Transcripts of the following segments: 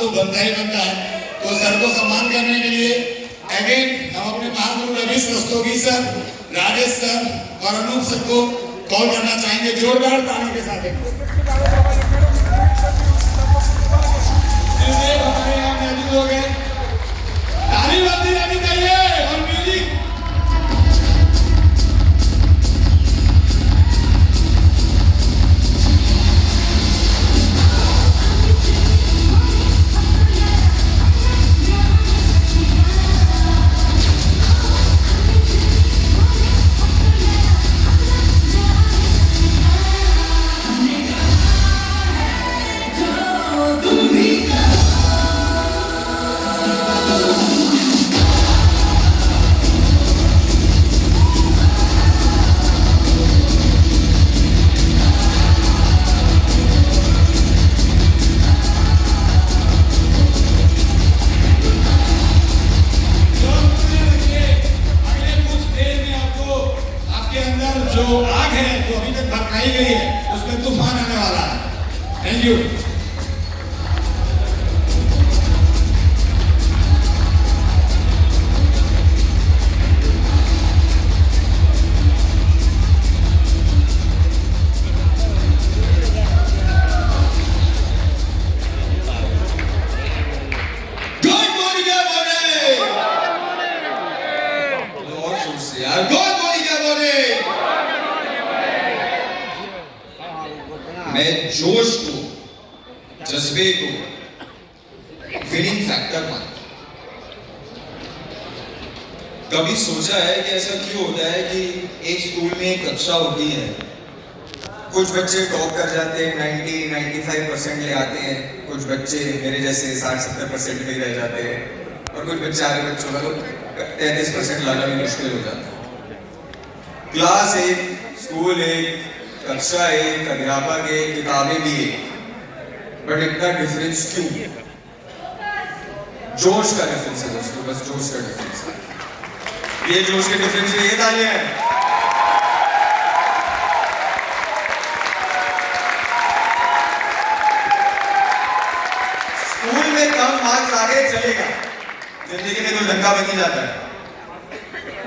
तो बनता ही बनता है। तो सर को सम्मान करने के लिए अगेन हम अपने महागुरु रमेश रस्तोगी सर, राजेश सर और अनूप सर को कॉल करना चाहेंगे जोरदार ताली के साथ। हमारे यहाँ मौजूद हो गए, ताली बंदी रहनी चाहिए और म्यूजिक। जो आग है जो अभी तक भड़काई गई है उसमें तूफान आने वाला है। Thank you. मैं जोश को, जज्बे को विनिंग फैक्टर मानता हूं। कभी सोचा है कि ऐसा क्यों होता है कि एक स्कूल में एक कक्षा होती है, कुछ बच्चे टॉप कर जाते हैं, 90-95% ले आते हैं, कुछ बच्चे मेरे जैसे 60-70% में ही रह जाते हैं, और कुछ बच्चे आगे बच्चों का तो 33% लाना भी मुश्किल हो जाता है। क्लास एक, स्कूल एक, कक्षा एक, अध्यापक एक, किताबें भी एक, बट इतना डिफरेंस क्यों? जोश का डिफरेंस है दोस्तों, बस जोश का डिफरेंस है। ये जोश के डिफरेंस में ये तालियां हैं। स्कूल में कम मार्क्स आ गए चलेगा, जिंदगी में कोई धक्का बन नहीं जाता है,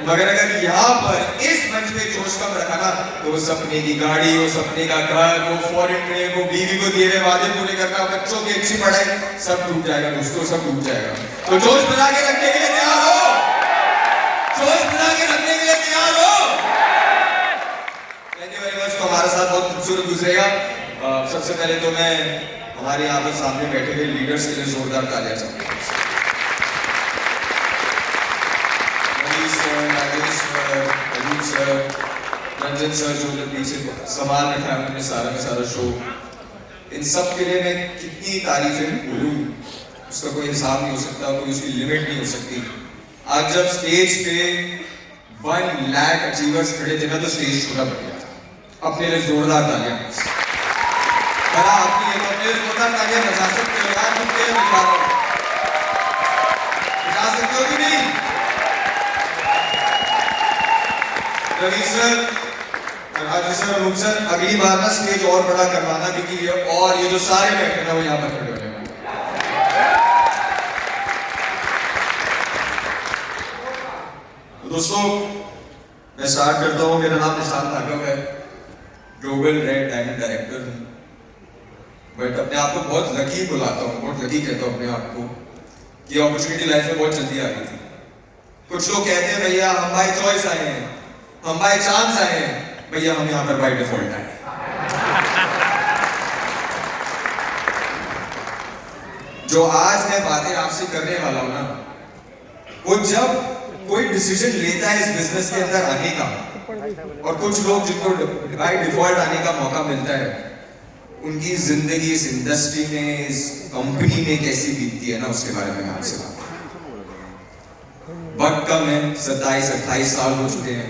मगर अगर यहाँ पर इस मंच पे जोश कम रखा ना तो वो सपने की गाड़ी, वो सपने का घर, वो फॉरेन ट्रिप, वो बीवी को दिए हुए वादे पूरे करना, बच्चों की अच्छी पढ़ाई, सब डूब जाएगा दोस्तों, सब डूब जाएगा। तो जोश बना के रखने के लिए तैयार हो, जोश बना के रखने के लिए तैयार हो। Thank you very much. तो हमारे साथ बहुत खूबसूरत गुजरेगा। सबसे पहले तो मैं हमारे यहाँ पर सामने बैठे हुए लीडर्स के लिए जोरदार तालियां चाहता हूँ। रंजन सर जो पीछे संभाल रखा है उन्होंने सारा का सारा शो, इन सब के लिए मैं कितनी तारीफें बोलूं उसका कोई हिसाब नहीं हो सकता, कोई उसकी लिमिट नहीं हो सकती। आज जब स्टेज पे 1 लाख अचीवर्स खड़े थे ना तो स्टेज छोटा पड़ गया था। अपने लिए जोरदार तालियां बड़ा, आपके लिए अपने लिए जोरदार तालियां बजा सकते हो यार, खुद के लिए बजा सकते हो कि नहीं? Ravi sir, Rajesh sir, Anup sir, अगली बार ना स्टेज और बड़ा करवाना, क्योंकि ये जो सारे बैठे हैं वो यहाँ पर खड़े होने वाले। दोस्तों मैं स्टार्ट करता हूँ। मेरा नाम निशांत भार्गव है, ग्लोबल रेड डायमंड डायरेक्टर हूँ, बट अपने आप को बहुत लकी बुलाता हूँ, बहुत लकी कहता हूँ अपने आप को कि अपॉर्चुनिटी लाइफ में बहुत जल्दी आ गई थी। कुछ लोग कहते हैं भैया हम बाय चॉइस आए हैं, हम बाय चांस आए हैं, भैया हम यहां पर बाय डिफॉल्ट आए। जो आज मैं बातें आपसे करने वाला हूं ना, वो जब कोई डिसीजन लेता है इस बिजनेस के अंदर आने का, और कुछ लोग जिनको बाय डिफॉल्ट आने का मौका मिलता है, उनकी जिंदगी इस इंडस्ट्री में, इस कंपनी में कैसी बीतती है ना, उसके बारे में आपसे बात। वक्त कम है, 27-28 साल हो चुके हैं,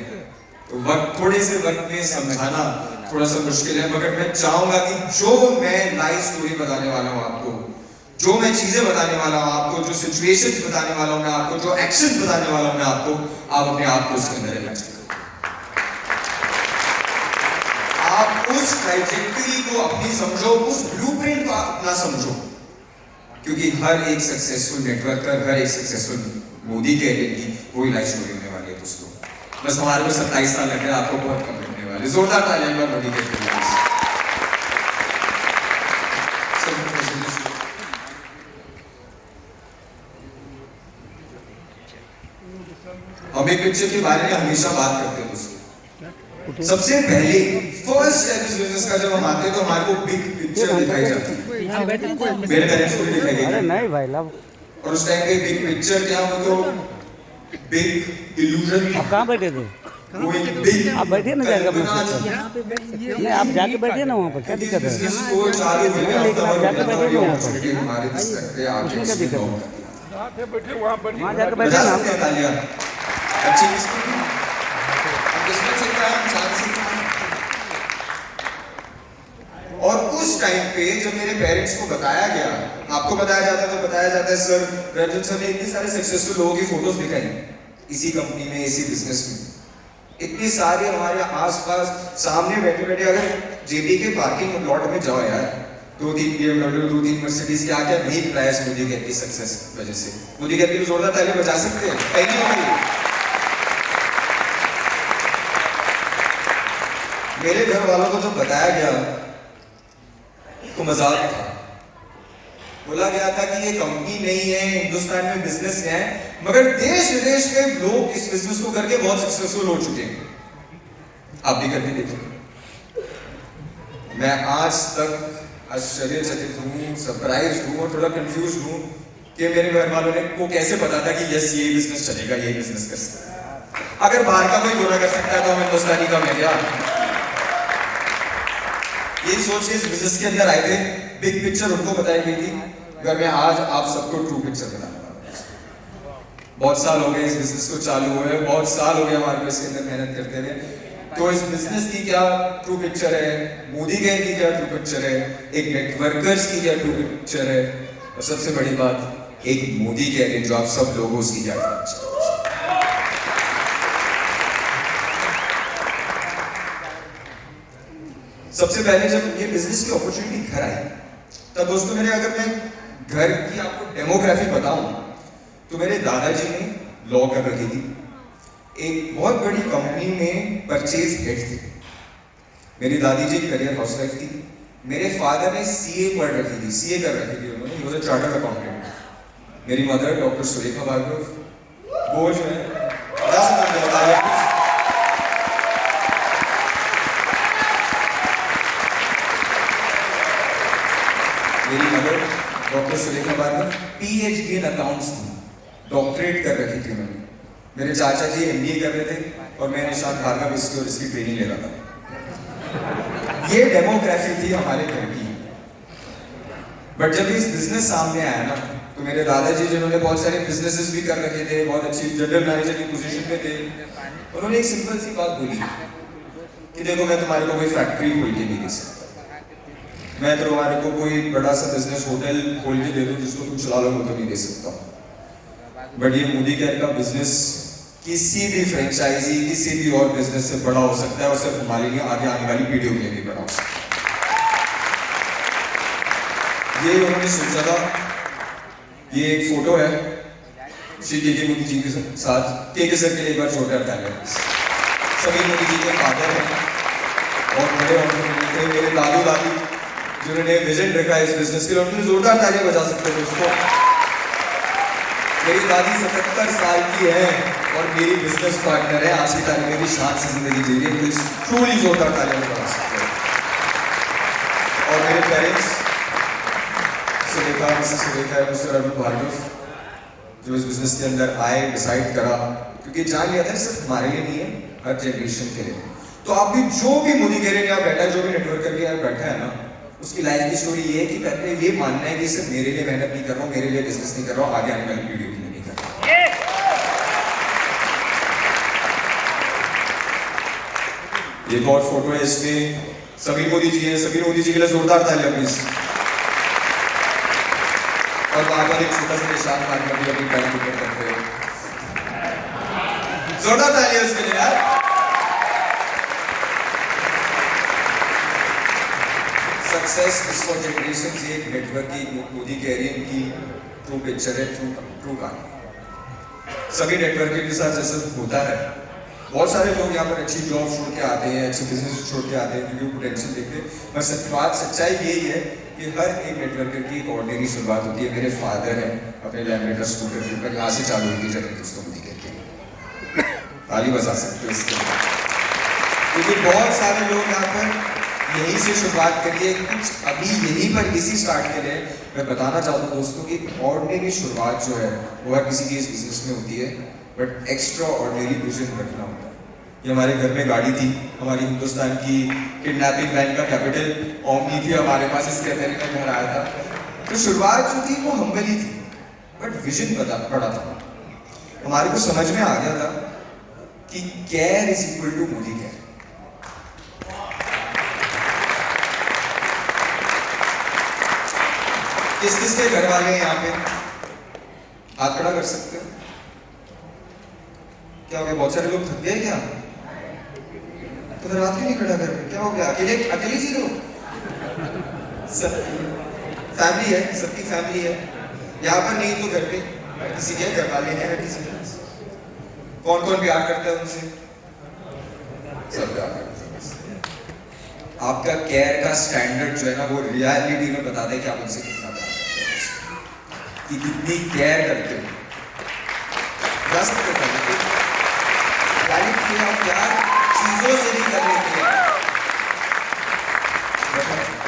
तो वक्त थोड़े से वक्त में समझाना थोड़ा सा मुश्किल है, मगर मैं चाहूंगा कि जो मैं लाइव स्टोरी बताने वाला हूं आपको, जो मैं चीजें बताने वाला हूं आपको, जो सिचुएशंस बताने वाला हूं मैं आपको, जो एक्शंस बताने वाला हूं मैं आपको, आप अपने आप को उसके अंदर इमेजिन करो। आप उस ट्रैजेक्टरी को अपनी समझो, उस ब्लूप्रिंट को आप अपना समझो। क्योंकि हर एक सक्सेसफुल नेटवर्कर, हर एक सक्सेसफुल मोदी कैरियर की वही लाइफ स्टोरी होने वाली है दोस्तों। बस हमारे को 27 साल लग रहे हैं, आपको बहुत कम लगने वाले। जोरदार तालियां एक बार मोदी कैरियर के लिए। हम एक पिक्चर के बारे में हमेशा बात करते हैं दोस्तों। सबसे पहले फर्स्ट स्टेप इस बिजनेस का जब हम आते हैं तो हमारे को बिग पिक्चर दिखाई जाती है। मेरे पेरेंट्स को भी दिखाई गई। अरे नहीं भाई लब और उस टाइम पे बिग पिक्चर क्या हो तो बिग इल्यूजन। आप कहाँ बैठे थे? आप बैठिए ना जाकर नहीं, आप जाके बैठिए ना वहाँ पर, क्या दिक्कत है? लेकिन आप जाके बैठिए ना वहाँ पर, उसमें क्या दिक्कत है? वहाँ जाकर बैठिए ना। अच्छी किस्मत से क्या है, चांस से क्या है। और उस टाइम पे जब मेरे पेरेंट्स को बताया गया, आपको बताया जाता है तो बताया जाता है सर रंजन सर ने इतने सारे सक्सेसफुल लोगों की फोटोज दिखाई इसी कंपनी में, इसी बिजनेस में, इतने सारे हमारे आसपास सामने बैठे बैठे। अगर जेपी के पार्किंग लॉट में जाओ यार, 2-3 BMW, 2-3 मर्सिडीज, क्या क्या नहीं प्राइस मोदी कहती की सक्सेस वजह से। मोदी कहती को जोरदार तालियां बजा सकते हैं, पहली होगी। मेरे घर वालों को जब बताया गया तो मजाक था, बोला गया था कि ये कंपनी नहीं है, हिंदुस्तान में बिजनेस है, मगर देश विदेश के लोग इस बिजनेस को करके बहुत सक्सेसफुल हो चुके हैं। आप भी करके देखिए। मैं आज तक आश्चर्यचकित हूं, सरप्राइज हूं और थोड़ा कंफ्यूज हूं कि मेरे घर वालों ने को कैसे पता था कि यस ये बिजनेस चलेगा, ये बिजनेस कर सकता। अगर बाहर का कोई बुरा कर सकता है तो हम हिंदुस्तानी का मैं क्या। ये सोच के इस बिजनेस के अंदर आए थे। बिग पिक्चर उनको बताई गई थी, अगर मैं आज आप सबको ट्रू पिक्चर बताने वाला हूं। बहुत साल हो गए इस बिजनेस को चालू हुए, बहुत साल हो गए हमारे को इसके अंदर मेहनत करते हुए। तो इस बिजनेस की क्या ट्रू पिक्चर है, मोदी गैंग की क्या ट्रू पिक्चर है, एक नेटवर्कर्स की क्या ट्रू पिक्चर है, और सबसे बड़ी बात एक मोदी कैरियर जो आप सब लोगों की क्या ट्रू पिक्चर है। सबसे पहले जब ये बिजनेस की अपॉर्चुनिटी घर आई तब दोस्तों मेरे, अगर मैं घर की आपको डेमोग्राफी बताऊं तो मेरे दादाजी ने लॉ कर रखी थी, एक बहुत बड़ी कंपनी में परचेज हेड थे। मेरी दादी जी करियर हाउसवाइफ थी। मेरे फादर ने सीए पढ़ रखी थी, सीए कर रखी थी उन्होंने, he was a chartered accountant. मेरी मदर डॉक्टर सुरेखा भार्गव, वो जो है मेरी mother doctor Surekha Bhargav PhD in accounts थी, डॉक्टरेट कर रखी थी उन्होंने। मेरे चाचा जी MBA कर रहे थे और मैं निशांत भार्गव इसकी और इसकी ट्रेनिंग ले रहा था। ये डेमोग्राफी थी हमारे घर की। बट जब इस बिजनेस सामने आया ना तो मेरे दादाजी जिन्होंने बहुत सारे बिजनेसेस भी कर रखे थे, बहुत अच्छी जनरल मैनेजर की पोजीशन पे थे, उन्होंने एक सिंपल सी बात बोली कि देखो मैं तुम्हारे को कोई फैक्ट्री खोल के नहीं दे सकता, मैं तुम्हारे को कोई बड़ा सा बिजनेस होटल खोल के दे दूं जिसको तुम चला लो, वो तो नहीं दे सकता, बट ये मोदी केयर का बिजनेस किसी भी फ्रेंचाइजी, किसी भी और बिजनेस से बड़ा हो सकता है और सिर्फ हमारे लिए आगे आने वाली पीढ़ियों के लिए भी बड़ा हो सकता है। ये उन्होंने सोचा था। ये एक फोटो है श्री के मोदी जी के साथ। के सर के लिए एक बार छोटा था। सभी मोदी जी के फादर हैं और बड़े थे मेरे दादू दादी जिन्होंने विजन रखा है इस बिजनेस के लिए, उन्होंने जोरदार तालियां बजा सकते हैं दोस्तों। मेरी दादी 77 साल की है और मेरी बिजनेस पार्टनर है, आज की तारीख में भी शान से जिंदगी जी रही है, तो ट्रूली जोरदार तालियां बजा सकते हैं। और मेरे पेरेंट्स सुरेखा, मिसेस सुरेखा है, मिस्टर अरुण भार्गव, जो इस बिजनेस के अंदर आए, डिसाइड करा, क्योंकि जान लिया था सिर्फ हमारे लिए नहीं है, हर जनरेशन के लिए। तो आप भी जो भी मोदी कैरियर यहाँ बैठा है, जो भी नेटवर्क करके यहाँ बैठा है ना, उसकी लाइफ की स्टोरी ये है कि पहले ये मानना है कि सिर्फ मेरे लिए मेहनत नहीं कर रहा हूँ, मेरे लिए बिजनेस नहीं कर रहा हूँ, आगे आने वाली पीढ़ियों के लिए नहीं कर रहा हूँ। ये एक और फोटो है, इसमें सभी मोदी जी हैं, सभी मोदी जी के लिए जोरदार तालियां प्लीज। और वहां पर एक छोटा सा निशान मान कर भी अपनी टाइम ऊपर करते हैं, जोरदार तालियां उसके लिए यार। सक्सेस इज फॉर जनरेशन, ये एक नेटवर्किंग मोदी कैरियन की ट्रू पिक्चर है, ट्रू कहानी। सभी नेटवर्किंग के साथ जैसे होता है, बहुत सारे लोग यहाँ पर अच्छी जॉब छोड़ के आते हैं, अच्छे बिजनेस छोड़ के आते हैं क्योंकि वो पोटेंशियल देखते हैं। पर सच्चाई यही है कि हर एक नेटवर्कर की एक ऑर्डिनरी शुरुआत होती है। मेरे फादर हैं अपने लैमिनेटर स्कूटर के ऊपर, यहाँ से चालू होती है जर्नी दोस्तों मोदी करके। ताली बजा सकते हो इसके लिए, क्योंकि बहुत सारे लोग यहाँ पर यहीं से शुरुआत करिए। कुछ अभी यहीं पर इसी स्टार्ट करें। मैं बताना चाहता हूँ दोस्तों कि ऑर्डिनरी शुरुआत जो है वो हर किसी की इस बिजनेस में होती है, बट एक्स्ट्रा ऑर्डिनरी विजन रखना होता है। ये हमारे घर में गाड़ी थी, हमारी हिंदुस्तान की किडनैपिंग वैन का कैपिटल ओमनी थी हमारे पास, इसके अंदर का घर आया था। तो शुरुआत जो थी वो हम्बल ही थी, बट विजन बड़ा था। हमारे को समझ में आ गया था कि care is equal to Modi care. किस किस के घर वाले हैं यहाँ पे? हाथ खड़ा कर सकते हो? क्या हो गया, बहुत सारे लोग थक गए क्या? तो फिर हाथ क्यों नहीं खड़ा कर रहे? क्या हो गया, अकेले जी रहो? सब फैमिली है, सबकी फैमिली है यहाँ पर, नहीं तो घर पे किसी के घर वाले हैं, किसी के। कौन कौन प्यार करता है उनसे? सब प्यार करते हैं। आपका केयर का स्टैंडर्ड जो है ना वो रियलिटी में बताता है कि आप उनसे कितना प्यार करते हो, कि कितनी केयर करते हो। क्या सकते हो प्यार चीजों से नहीं करने के लिए,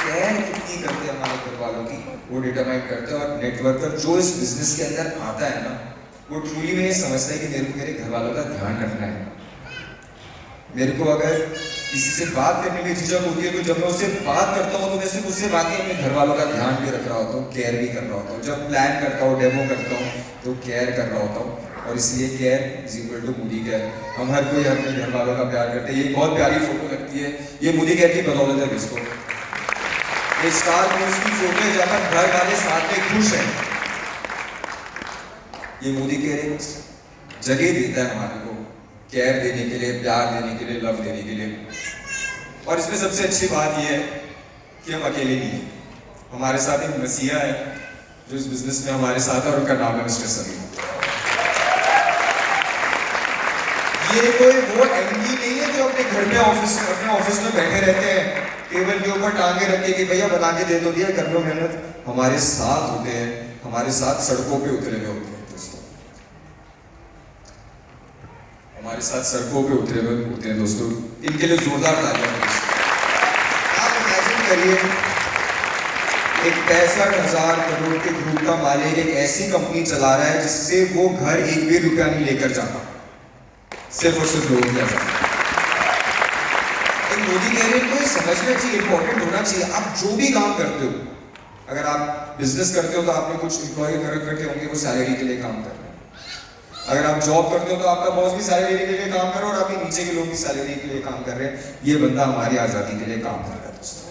केयर कितनी करते हैं हमारे घर वालों की वो डिटरमाइन करते हैं। और नेटवर्कर जो इस बिजनेस के अंदर आता है ना, वो ट्रूली में ये समझता है कि मेरे को मेरे घर वालों का ध्यान रखना है। मेरे को अगर किसी से बात करने में झिझक होती है तो जब मैं उससे बात करता हूँ तो मैं सिर्फ उससे बाकी अपने घर वालों का ध्यान भी रख रहा होता हूँ, केयर भी कर रहा होता हूँ। जब प्लान करता हूँ, डेमो करता हूँ तो केयर कर रहा होता हूँ। और इसलिए care is equal to Modi care. हम हर कोई अपने घर वालों का प्यार करते हैं। ये बहुत प्यारी फोटो लगती है, ये मोदी केयर की बदौलत है दोस्तों। ये स्टार न्यूज़ की फोटो है जहाँ पर घर वाले साथ में खुश हैं। ये मोदी केयर एक जगह देता है हमारे को केयर देने के लिए, प्यार देने के लिए, लव देने के लिए। और इसमें सबसे अच्छी बात यह है कि हम अकेले नहीं हैं, हमारे साथ एक मसीहा है जो इस बिजनेस में हमारे साथ है और उनका नाम है मिस्टर सलीम। ये कोई वो एमडी नहीं है जो अपने घर में अपने ऑफिस में बैठे रहते हैं टेबल के ऊपर टांगे रखे कि भैया बना के दे दो दिया, कर लो मेहनत। हमारे साथ होते हैं, हमारे साथ सड़कों पे उतरे हुए होते हैं दोस्तों, हमारे साथ सड़कों पे उतरे हुए होते हैं दोस्तों। इनके लिए जोरदार तालियां। आप इमेजिन करिए एक 65,000 करोड़ के ग्रुप का मालिक एक ऐसी कंपनी चला रहा है जिससे वो घर एक भी रुपया नहीं लेकर जाता, सिर्फ और सिर्फ लोगों के साथ। मोदी कैरियर को समझना चाहिए, इंपॉर्टेंट होना चाहिए। आप जो भी काम करते हो, अगर आप बिजनेस करते हो तो आपने कुछ एम्प्लॉय रखे होंगे वो सैलरी के लिए काम कर रहे हैं। अगर आप जॉब करते हो तो आपका बॉस भी सैलरी के लिए काम कर रहा है और आपके नीचे के लोग भी सैलरी के लिए काम कर रहे हैं। ये बंदा हमारी आज़ादी के लिए काम कर रहा है दोस्तों।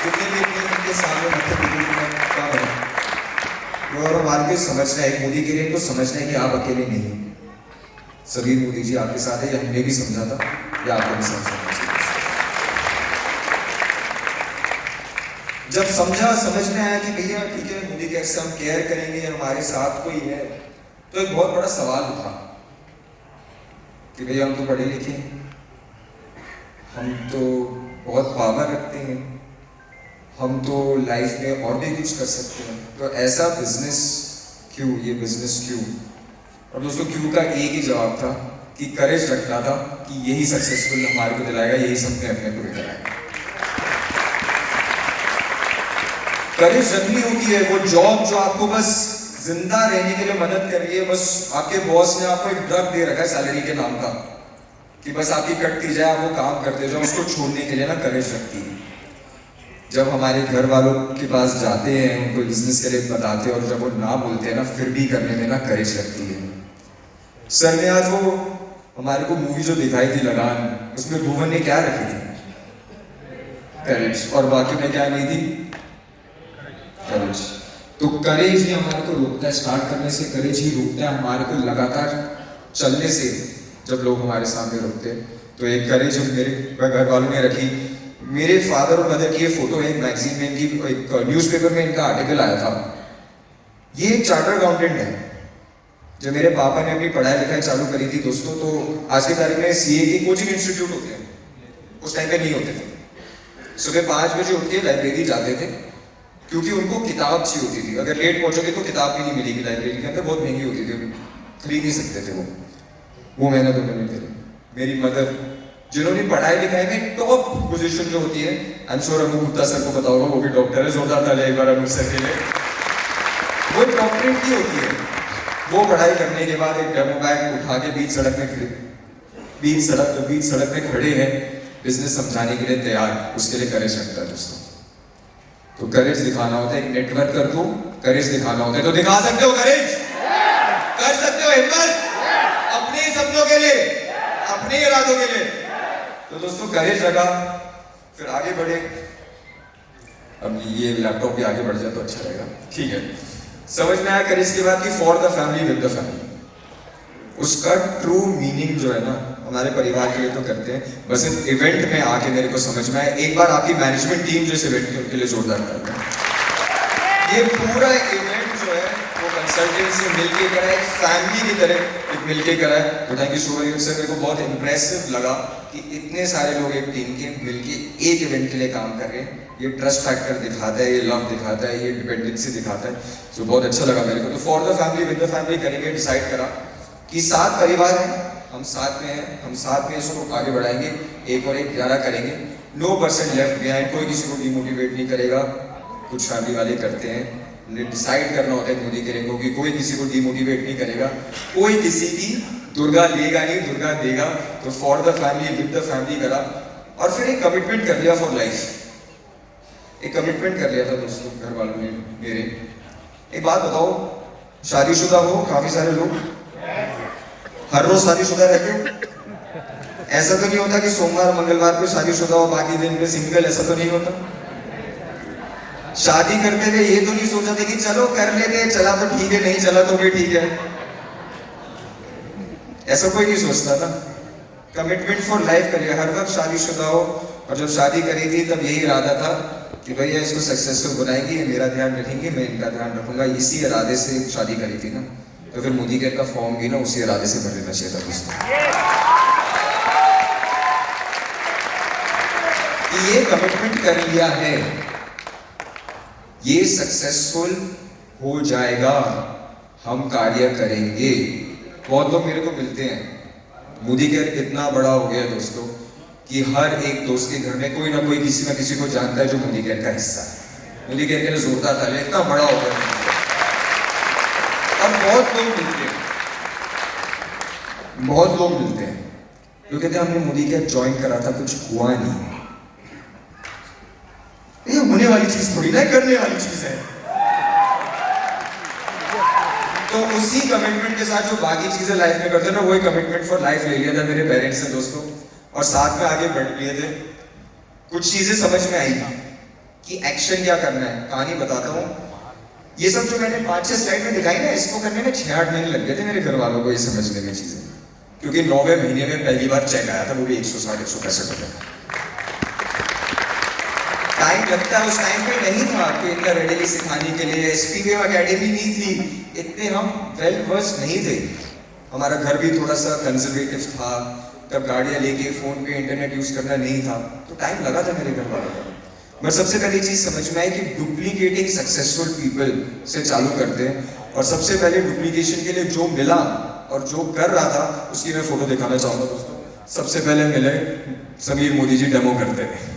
जितने भी उनके सामने और हमारे को समझना है, मोदी कैरियर को समझना है कि आप अकेले नहीं हैं, सभी मोदी जी आपके साथ है। ये हमने भी समझा था, ये आपको भी समझना चाहिए। जब समझ में आया कि भैया ठीक है मोदी कैसे हम केयर करेंगे, हमारे साथ कोई है, तो एक बहुत बड़ा सवाल उठा कि भैया हम तो पढ़े लिखे हैं, हम तो बहुत पावर रखते हैं, हम तो लाइफ में और भी कुछ कर सकते हैं, तो ऐसा बिजनेस क्यों, ये बिजनेस क्यों? और दोस्तों क्यों का एक ही जवाब था कि करेज रखना था कि यही सक्सेसफुल हमारे को दिलाएगा, यही सपने अपने पूरे कराएगा। करेज रखनी होती है, वो जॉब जो आपको बस जिंदा रहने के लिए मदद कर रही है, बस आपके बॉस ने आपको एक ड्रग दे रखा है सैलरी के नाम का कि बस आपकी कटती जाए, आप वो काम करते जाओ, उसको छोड़ने के लिए ना करेज रखती है। जब हमारे घर वालों के पास जाते हैं, उनको बिजनेस के लिए बताते हैं और जब वो ना बोलते हैं ना, फिर भी करने में ना करेज लगती है। सर ने आज वो हमारे को मूवी जो दिखाई थी लगान, उसमें भुवन ने क्या रखी थी? करेज। और बाकी में क्या नहीं थी? करेज। तो करेज ही हमारे को रोकता है स्टार्ट करने से, करेज ही रोकता है हमारे को लगातार चलने से। जब लोग हमारे सामने रुकते हैं तो एक करेज मेरे घर वालों ने रखी। मेरे फादर और मदर की ये फोटो है, एक मैगजीन में इनकी, एक न्यूज़पेपर में इनका आर्टिकल आया था। ये एक चार्टर्ड अकाउंटेंट है। जब मेरे पापा ने अपनी पढ़ाई लिखाई चालू करी थी दोस्तों, तो आज के तारीख में सीए की कोचिंग इंस्टीट्यूट होते हैं, उस टाइम पे नहीं होते थे। सुबह 5 बजे उठ के लाइब्रेरी जाते थे, क्योंकि उनको किताब चाहिए होती थी। अगर लेट पहुंचोगे तो किताब भी नहीं मिलेगी लाइब्रेरी के अंदर, बहुत महंगी होती थी, खरीद नहीं सकते थे वो मेहनत उन्होंने करी। मेरी मदर, जिन्होंने पढ़ाई लिखाई में टॉप पोजीशन जो होती है, I am sure Anu Gupta sir को पता होगा, वो भी डॉक्टर है, जोरदार तालियां एक बार अनु सर के लिए। वो डॉक्टरेट की होती है। वो पढ़ाई करने के बाद एक डेमो बैग उठा के बीच सड़क में खड़े हैं, बिजनेस समझाने के लिए तैयार। उसके लिए करेज लगता है दोस्तों। तो करेज दिखाना होता है, एक नेटवर्क कर दो, करेज दिखाना होता है। तो दिखा सकते हो करेज, कर सकते हो हिम्मत, अपने सपनों के लिए, अपने इरादों के लिए। तो दोस्तों करेज लगा, फिर आगे बढ़े। अब ये लैपटॉप भी आगे बढ़ जाए तो अच्छा रहेगा, ठीक है। समझ में आया करेज के बाद कि for the family with the family. उसका ट्रू मीनिंग जो है ना, हमारे परिवार के लिए तो करते हैं, बस इस इवेंट में आके मेरे को समझ में आया। एक बार आपकी मैनेजमेंट टीम जो इस इवेंट की, उनके लिए जोरदार कर रहा है। ये पूरा इवेंट जो है वो कंसल्टेंट से मिलके करा है, फैमिली की तरह मिलके करा है। तो thank you so much sir. मेरे को बहुत इम्प्रेसिव लगा कि इतने सारे लोग एक टीम के मिलके एक इवेंट के लिए काम कर रहे हैं। ये ट्रस्ट फैक्टर दिखाता है, ये लव दिखाता है, ये डिपेंडेंसी दिखाता है। तो बहुत अच्छा लगा मेरे को। तो for the family with the family करेंगे, डिसाइड करा कि 7 परिवार हैं, हम साथ में हैं, हम साथ में इसको आगे बढ़ाएंगे, 1 और 1 11 करेंगे। 9% लेफ्ट बिहाइंड, कोई किसी को डिमोटिवेट नहीं करेगा। कुछ फैमिली वाले करते हैं, डिसाइड करना होता है मोदी करेंगे कि कोई किसी को डिमोटिवेट नहीं करेगा, कोई किसी की दुर्गा लेगा नहीं, दुर्गा देगा। तो for the family with the family करा, और फिर एक कमिटमेंट कर लिया फॉर लाइफ। एक कमिटमेंट कर लिया था दोस्तों घर वालों ने मेरे। एक बात बताओ, शादीशुदा हो काफी सारे लोग, हर रोज शादीशुदा रहते हो? ऐसा तो नहीं होता कि सोमवार मंगलवार को शादीशुदा हो, बाकी दिन में सिंगल, ऐसा तो नहीं होता। शादी करते हुए ये तो नहीं सोचा था कि चलो कर लेते हैं, चला तो ठीक है, नहीं चला तो भी ठीक है, ऐसा कोई नहीं सोचता था। कमिटमेंट फॉर लाइफ करिए, हर वक्त शादीशुदा हो। और जब शादी करी थी तब यही इरादा था कि भैया इसको सक्सेसफुल बनाएंगे, मेरा ध्यान रखेंगे, मैं इनका ध्यान रखूंगा। इसी इरादे से शादी करी थी ना, तो फिर मोदी केयर का फॉर्म भी ना उसी इरादे से भर लेना चाहिए था दोस्तों। ये कमिटमेंट कर लिया है, ये सक्सेसफुल हो जाएगा, हम कार्य करेंगे। बहुत लोग मेरे को मिलते हैं, मोदी केयर इतना बड़ा हो गया दोस्तों कि हर एक दोस्त के घर में कोई ना कोई किसी ना किसी को जानता है जो मोदी केयर का हिस्सा है। मोदी केयर के लिए जोरदार तालियां, इतना बड़ा हो गया। अब बहुत लोग मिलते हैं जो कहते हैं हमने मोदी केयर ज्वाइन करा था, कुछ हुआ नहीं। ये होने वाली चीज थोड़ी ना, करने वाली चीज है। तो उसी कमिटमेंट के साथ जो बाकी चीजें लाइफ में करते हैं ना, वही कमिटमेंट फॉर लाइफ ले लिया था मेरे पेरेंट्स ने दोस्तों, और साथ में आगे बढ़ लिए थे। कुछ चीजें समझ में आई कि एक्शन क्या करना है। कहानी बताता हूँ। ये सब जो मैंने 5-6 स्लाइड में दिखाई ना, इसको करने में 6-8 महीने लग गए थे मेरे घर वालों को ये समझने में चीजें, क्योंकि 9वें महीने में पहली बार चेक आया था, वो भी 160-165 रुपए का। टाइम लगता है, उस टाइम पे नहीं था कि इतना रेडीली सिखाने के लिए, एसपीवे अकेडमी नहीं थी, इतने हम वेल वर्स नहीं थे। हमारा घर भी थोड़ा सा कंजर्वेटिव था, तब गाड़ियाँ लेके फोन पे इंटरनेट यूज करना नहीं था, तो टाइम लगा था मेरे घर वालों को। मैं सबसे पहली चीज समझ में आई कि डुप्लीकेटिंग सक्सेसफुल पीपल से चालू करते हैं, और सबसे पहले डुप्लीकेशन के लिए जो मिला और जो कर रहा था उसकी मैं फोटो दिखाना चाहूंगा दोस्तों। सबसे पहले मिले समीर मोदी जी डेमो करते थे।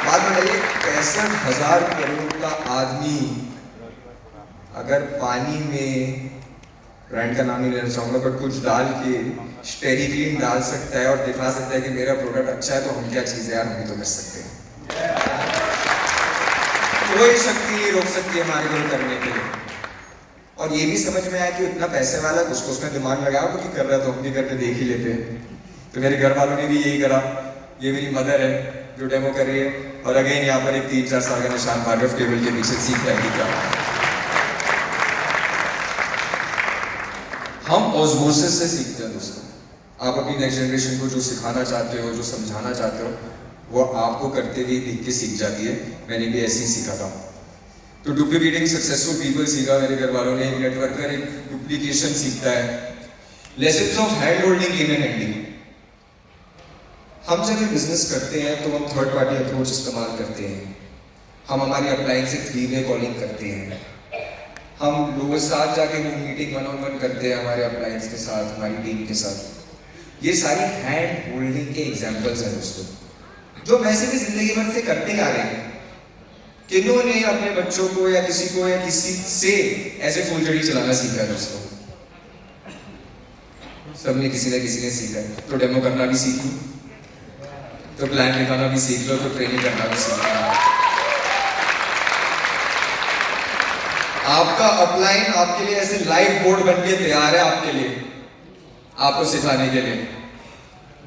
बात बताइए, 65,000 करोड़ का आदमी अगर पानी में, ब्रांड का नाम नहीं लेना चाहूंगा, बट कुछ डाल के स्टेरिक्लीन डाल सकता है और दिखा सकता है कि मेरा प्रोडक्ट अच्छा है, तो हम क्या चीज़ है यार, हम भी तो कर सकते हैं। कोई शक्ति नहीं रोक सकती हमारे को करने के लिए। और ये भी समझ में आया कि इतना पैसे वाला उसको उसमें दिमाग लगाया कि कर रहा है तो हम भी करके देख ही लेते हैं। तो मेरे घर वालों ने भी यही करा। ये मेरी मदर है जो डेमो कर रही है, और अगेन यहाँ पर एक 3-4 साल का निशान भार्गव टेबल के पीछे सीख रहा है क्या। हम ऑस्मोसिस से सीखते हैं दोस्तों। आप अपनी नेक्स्ट जनरेशन को जो सिखाना चाहते हो, जो समझाना चाहते हो, वो आपको करते हुए देख के सीख जाती है। मैंने भी ऐसे ही सीखा था। तो डुप्लीकेटिंग सक्सेसफुल पीपल सीखा मेरे घर वालों ने। एक नेटवर्कर एक डुप्लीकेशन सीखता है। Lessons of hand holding in and ending. हम जब बिजनेस करते हैं तो हम थर्ड पार्टी अप्रोच इस्तेमाल करते हैं। हम हमारी अपलाइन से 3-वे कॉलिंग करते हैं। हम लोगों के साथ जाके वो मीटिंग 1-on-1 करते हैं हमारे अपलाइंस के साथ, हमारी टीम के साथ। ये सारी हैंड होल्डिंग के एग्जाम्पल्स हैं दोस्तों, जो वैसे भी जिंदगी भर से करते आ रहे हैं। किन्होंने अपने बच्चों को या किसी से ऐसे फुलझड़ी चलाना सीखा है दोस्तों? सबने किसी न किसी ने सीखा है। तो डेमो करना भी सीख लो, तो प्लान दिखाना भी सीख लो, तो ट्रेनिंग करना भी सीख लो। आपका अपलाइन आपके लिए ऐसे लाइफ बोर्ड बन के तैयार है आपके लिए, आपको सिखाने के लिए,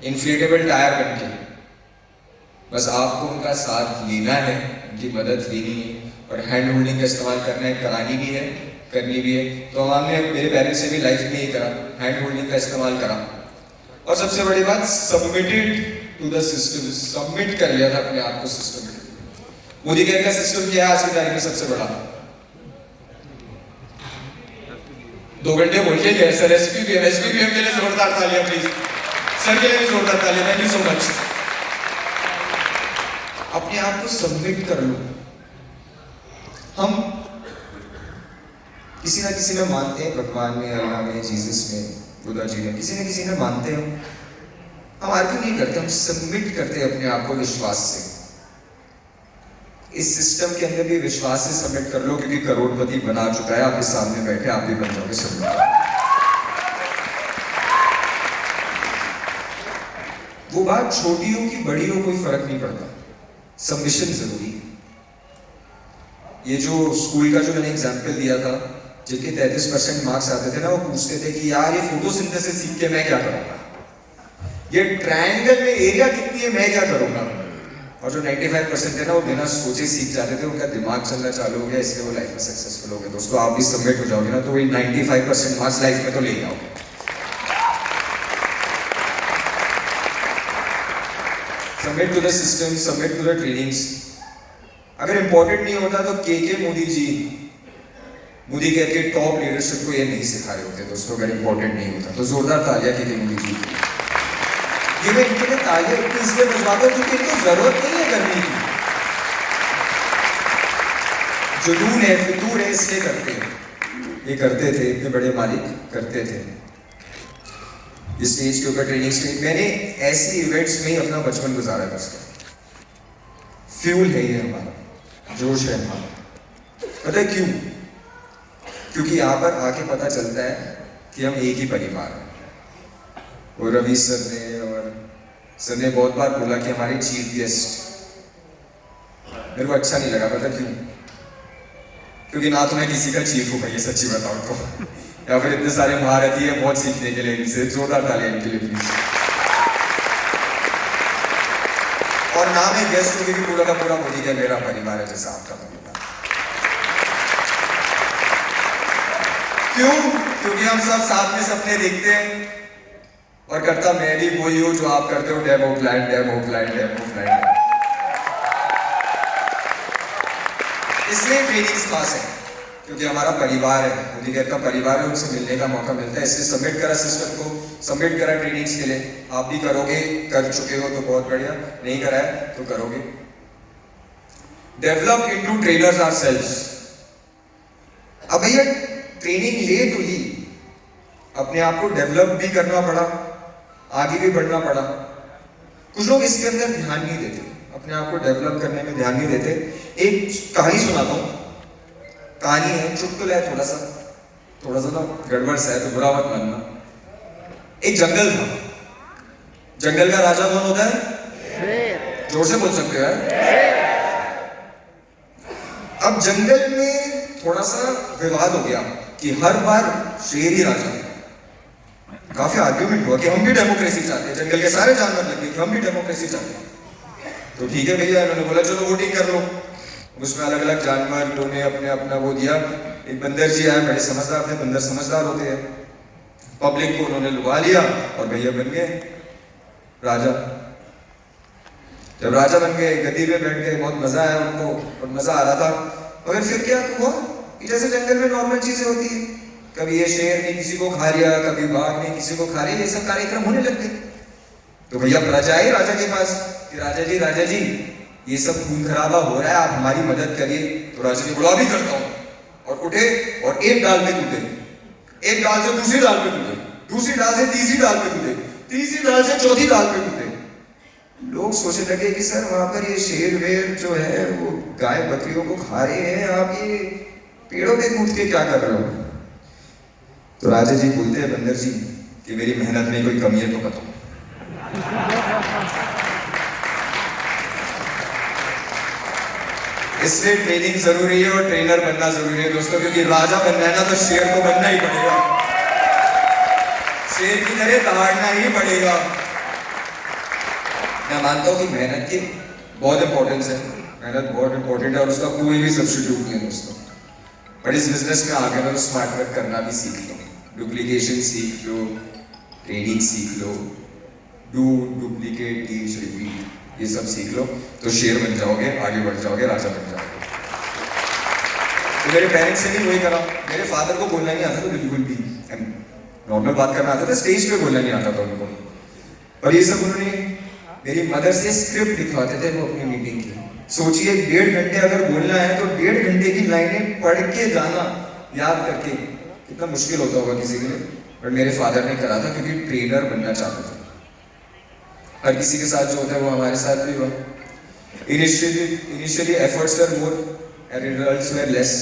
इन्फ्लेटेबल टायर बन के। बस आपको उनका साथ लेना है, उनकी मदद लेनी है और हैंड होल्डिंग का इस्तेमाल करना है, करानी भी है, करनी भी है। तो हमने मेरे पेरेंट्स से भी लाइफ में ही करा, हैंड होल्डिंग का इस्तेमाल करा। और सबसे बड़ी बात, submitted to the system, submit कर लिया था अपने आप को सिस्टम में। मोदी केयर का सिस्टम क्या है आज की तारीख में सबसे बड़ा? 2 घंटे बोल के गए सर। एसपीबीएम के लिए जोरदार तालियां प्लीज, सर के लिए भी जोरदार तालियां। Thank you so much. अपने आप को सबमिट कर लो। हम किसी ना किसी में मानते हैं, भगवान में, अल्लाह में, जीसस में, बुद्धा जी में, किसी न किसी में मानते हैं। हम आर्ग्यू नहीं करते, हम सबमिट करते हैं अपने आप को विश्वास से। इस सिस्टम के अंदर भी विश्वास से सबमिट कर लो, क्योंकि करोड़पति बना चुका है आपके सामने बैठे, आप भी बन जाओगे सबमिट। वो बात छोटी हो कि बड़ी हो कोई फर्क नहीं पड़ता, सबमिशन जरूरी है। ये जो स्कूल का जो मैंने एग्जाम्पल दिया था, जिनके 33% मार्क्स आते थे ना, वो पूछते थे कि यार ये फोटोसिंथेसिस सीख के मैं क्या करूंगा, ये ट्रायंगल में एरिया कितनी है मैं क्या करूंगा। और जो 95% थे ना, वो बिना सोचे सीख जाते थे, उनका दिमाग चलना चालू हो गया, इसलिए वो लाइफ में सक्सेसफुल हो गए। दोस्तों आप भी सबमिट हो जाओगे ना, तो वही 95% मार्क्स लाइफ में तो ले जाओगे। Submit to the system, submit to the trainings. अगर इंपॉर्टेंट नहीं होता तो के मोदी जी, मोदी केयर के टॉप लीडरशिप को ये नहीं सिखाए होते दोस्तों, अगर इंपॉर्टेंट नहीं होता तो। जोरदार तालियां के मोदी जी। ये मैं इनके लिए तालियां इसलिए बजवाता हूं क्योंकि इनको जरूरत नहीं है करने की, जुनून है, फितूर है, इसलिए करते हैं। ये करते थे, इतने बड़े मालिक करते थे। इस स्टेज के ऊपर ट्रेनिंग स्टेज, मैंने ऐसे इवेंट्स में ही अपना बचपन गुजारा दोस्तों। फ्यूल है ये हमारा, जोश है हमारा। पता है क्यों? क्योंकि यहाँ पर आके पता चलता है कि हम एक ही परिवार हैं। और रवि सर ने और सर ने बहुत बार बोला कि हमारे चीफ गेस्ट, मेरे को अच्छा नहीं लगा। पता क्यों? क्योंकि ना तो मैं किसी का चीफ हूँ, ये सच्ची बताऊँ तो, या फिर इतने सारे महारथी है बहुत सीखने के लिए इनसे। जोरदार तालियां इनके लिए प्लीज। और ना मैं गेस्ट हूँ, क्योंकि पूरा का पूरा मोदी केयर मेरा परिवार है, जैसा आपका परिवार। क्यों? क्योंकि हम सब साथ में सपने देखते हैं, और करता मैं भी वही हूं जो आप करते हो, demo client, demo client, demo client. इसलिए ट्रेनिंग्स पास है, क्योंकि हमारा परिवार है, मोदी केयर का परिवार है, उनसे मिलने का मौका मिलता है। इसलिए सबमिट करा सिस्टम को, सबमिट करा ट्रेनिंग्स के लिए। आप भी करोगे, कर चुके हो तो बहुत बढ़िया, नहीं करा है तो करोगे। Develop into trainers ourselves. अब भैया ट्रेनिंग ले तो ली, अपने आप को डेवलप भी करना पड़ा, आगे भी बढ़ना पड़ा। कुछ लोग इसके अंदर ध्यान नहीं देते, अपने आप को डेवलप करने में ध्यान नहीं देते। एक कहानी सुनाता हूँ, कहानी है, चुटकुला है, थोड़ा सा ना गड़बड़ सा है, तो बुरा मत मानना। एक जंगल था, जंगल का राजा कौन होता है? जोर से बोल सकते हो यार। अब जंगल में थोड़ा सा विवाद हो गया कि हर बार शेर ही राजा है। काफी आर्ग्यूमेंट हुआ कि हम भी डेमोक्रेसी चाहते हैं, जंगल के सारे जानवर लगे कि हम भी डेमोक्रेसी चाहते हैं। तो ठीक है भैया, इन्होंने बोला चलो वोटिंग कर लो। उसमें अलग अलग जानवर ने अपने अपना वो दिया। एक बंदर जी आए, बड़े समझदार थे, बंदर समझदार होते हैं। पब्लिक को उन्होंने लुभा लिया और भैया बन गए राजा। जब राजा बन गए, गद्दी पे बैठ गए, बहुत मजा आया उनको और मजा आ रहा था। मगर फिर क्या हुआ कि जैसे जंगल में नॉर्मल चीजें होती है, कभी ये शेर ने किसी को खा लिया, कभी बाघ ने किसी को खा लिया, ये सब कार्यक्रम होने लग गए। तो भैया प्रजा आई राजा के पास कि राजा जी ये सब खून खराबा हो रहा है, आप हमारी मदद करिए। तो राजा ने बोला भी करता हूँ, और उठे और एक डाल पे कूदे, एक डाल से दूसरी डाल पे कूदे, दूसरी डाल से तीसरी डाल पे कूदे, तीसरी डाल से चौथी डाल पे कूदे। लोग सोचने लगे कि सर वहां पर ये शेर वेर जो है वो गाय बकरियों को खा रहे हैं, आप ये पेड़ों पे कूद के क्या कर रहे हो? तो राजा जी बोलते हैं बंदर जी कि मेरी मेहनत में कोई कमी है तो बताओ। इसलिए ट्रेनिंग जरूरी है और ट्रेनर बनना जरूरी है दोस्तों, क्योंकि राजा बनना है ना तो शेर को बनना ही पड़ेगा, शेर की तरह दहाड़ना ही पड़ेगा। मैं मानता हूँ कि मेहनत की बहुत इंपॉर्टेंस है, मेहनत बहुत इंपॉर्टेंट है और उसका कोई भी सब्स्टिट्यूट नहीं है दोस्तों। बट इस बिजनेस में आगे ना स्मार्ट वर्क करना भी सीख लो, डुप्लीकेशन सीख लो, ट्रेडिंग सीख लो, डू डुप्लीकेट टीच रिपीट, ये सब सीख लो तो शेर बन जाओगे, आगे बढ़ जाओगे, राजा बन जाओगे। तो मेरे पेरेंट्स ने भी वही करा। मेरे फादर को बोलना नहीं आता था बिल्कुल भी, नॉर्मल बात करना आता था, स्टेज पे बोलना नहीं आता था उनको। और ये सब उन्होंने मेरी मदर से स्क्रिप्ट लिखवाते थे वो अपनी मीटिंग की। सोचिए 1.5 घंटे अगर बोलना है तो 1.5 घंटे की लाइनें पढ़ के जाना, याद करके, कितना मुश्किल होता होगा किसी के लिए। बट मेरे फादर ने करा था क्योंकि ट्रेनर बनना चाहते थे। हर किसी के साथ जो होता है वो हमारे साथ भी हुआ। Initially efforts were more and results were less.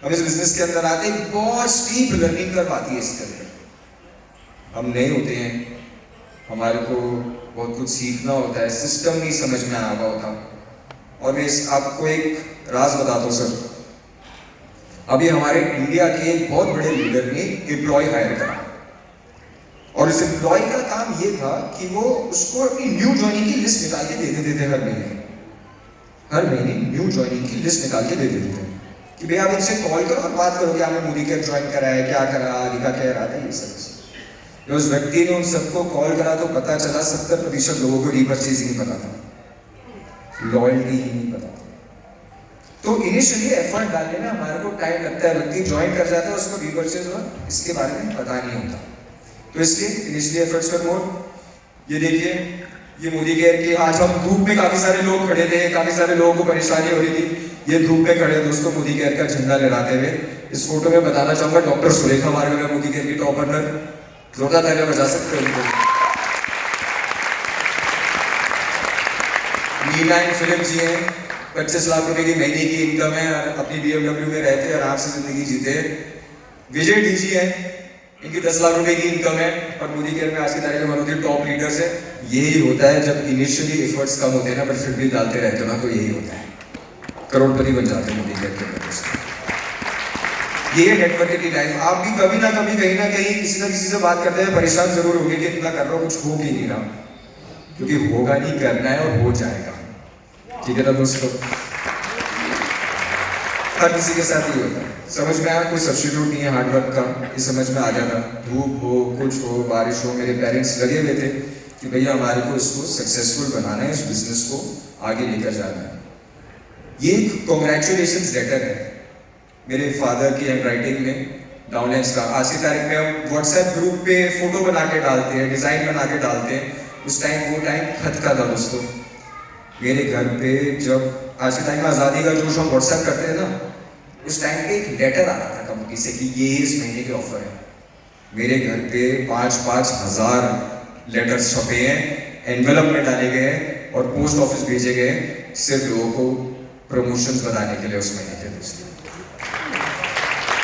हम इस बिजनेस के अंदर आते ही बहुत स्टीप लर्निंग कर्व आती है इसके अंदर। हम नए होते हैं, हमारे को बहुत कुछ सीखना होता है, सिस्टम नहीं समझ में आ रहा होता। और मैं आपको एक राज बताता हूँ सर, अभी हमारे इंडिया के एक बहुत बड़े लीडर ने एम्प्लॉय हायर करा और इस एम्प्लॉय का काम ये था कि वो उसको अपनी न्यू ज्वाइनिंग की लिस्ट निकाल के देते थे हर महीने न्यू ज्वाइनिंग की लिस्ट निकाल के दे देते थे कि भैया आप इनसे कॉल करो और बात करो कि आपने मोदी केयर ज्वाइन करा है, क्या करा, आगे का क्या रहा था, ये सब। जब उस व्यक्ति ने उन सबको कॉल करा तो पता चला 70% लोगों को रीपर्चेज नहीं पता था, लॉयल्टी ही नहीं पता था। तो इनिशियली एफर्ट डालने में हमारे को टाइम लगता है, व्यक्ति ज्वाइन कर जाता है, उसको रीपर्चेज और इसके बारे में पता नहीं होता। तो इसलिए इनिशियली एफर्ट्स फॉर मोर। ये देखिए, ये मोदी केयर के आज हम धूप में काफी सारे लोग खड़े थे, काफी सारे लोगों को परेशानी हो रही थी, ये धूप में खड़े दोस्तों मोदी केयर का झंडा लहराते हुए। इस फोटो में बताना चाहूंगा डॉक्टर सुरेखा मार्ग मोदी केयर की टॉप रनर, जोरदार तालियां बजा सकते हो उनको। नीला एंड फिलिप जी हैं, 25 लाख रुपए की महीने की इनकम है, अपनी BMW में रहते हैं, आराम से जिंदगी जीते हैं। विजय डी जी हैं, इनकी 10 लाख रुपए की इनकम है और मोदी केयर में आज की तारीख में one of the top leaders है। यही होता है जब इनिशियली एफर्ट्स कम होते हैं ना, पर फिर भी डालते रहते हो ना, तो यही होता है, करोड़पति बन जाते हैं मोदी केयर के अंदर। ये है नेटवर्क की लाइफ। आप भी कभी ना कभी कहीं ना कहीं किसी ना किसी से बात करते हैं, परेशान जरूर होंगे कि इतना कर रहा हूँ, कुछ हो भी नहीं रहा, क्योंकि होगा नहीं, करना है और हो जाएगा। ठीक है ना दोस्तों, हर किसी के साथ ही होता है। समझ में आया, कोई सब्स्टिट्यूट नहीं है हार्डवर्क का, ये समझ में आ जाता। धूप हो, कुछ हो, बारिश हो, मेरे पेरेंट्स लगे हुए थे कि भैया हमारे को इसको सक्सेसफुल बनाना है, इस बिजनेस को आगे लेकर जाना है। ये एक कॉन्ग्रेचुलेशंस लेटर है मेरे फादर की हैंडराइटिंग में, डाउनलाइंस का। आज की तारीख में हम व्हाट्सएप ग्रुप पे फोटो बना के डालते हैं, डिजाइन बना के डालते हैं। उस टाइम वो टाइम खत का था दोस्तों। मेरे घर पे जब आज के टाइम में आज़ादी का जोश हम व्हाट्सएप करते हैं ना, उस टाइम पे एक लेटर आता था कंपनी से कि ये इस महीने के ऑफर है। मेरे घर पे 5-5 हज़ार लेटर्स छपे हैं, एनवेलप में डाले गए हैं और पोस्ट ऑफिस भेजे गए हैं, सिर्फ लोगों को प्रमोशंस बताने के लिए उस महीने के। दोस्तों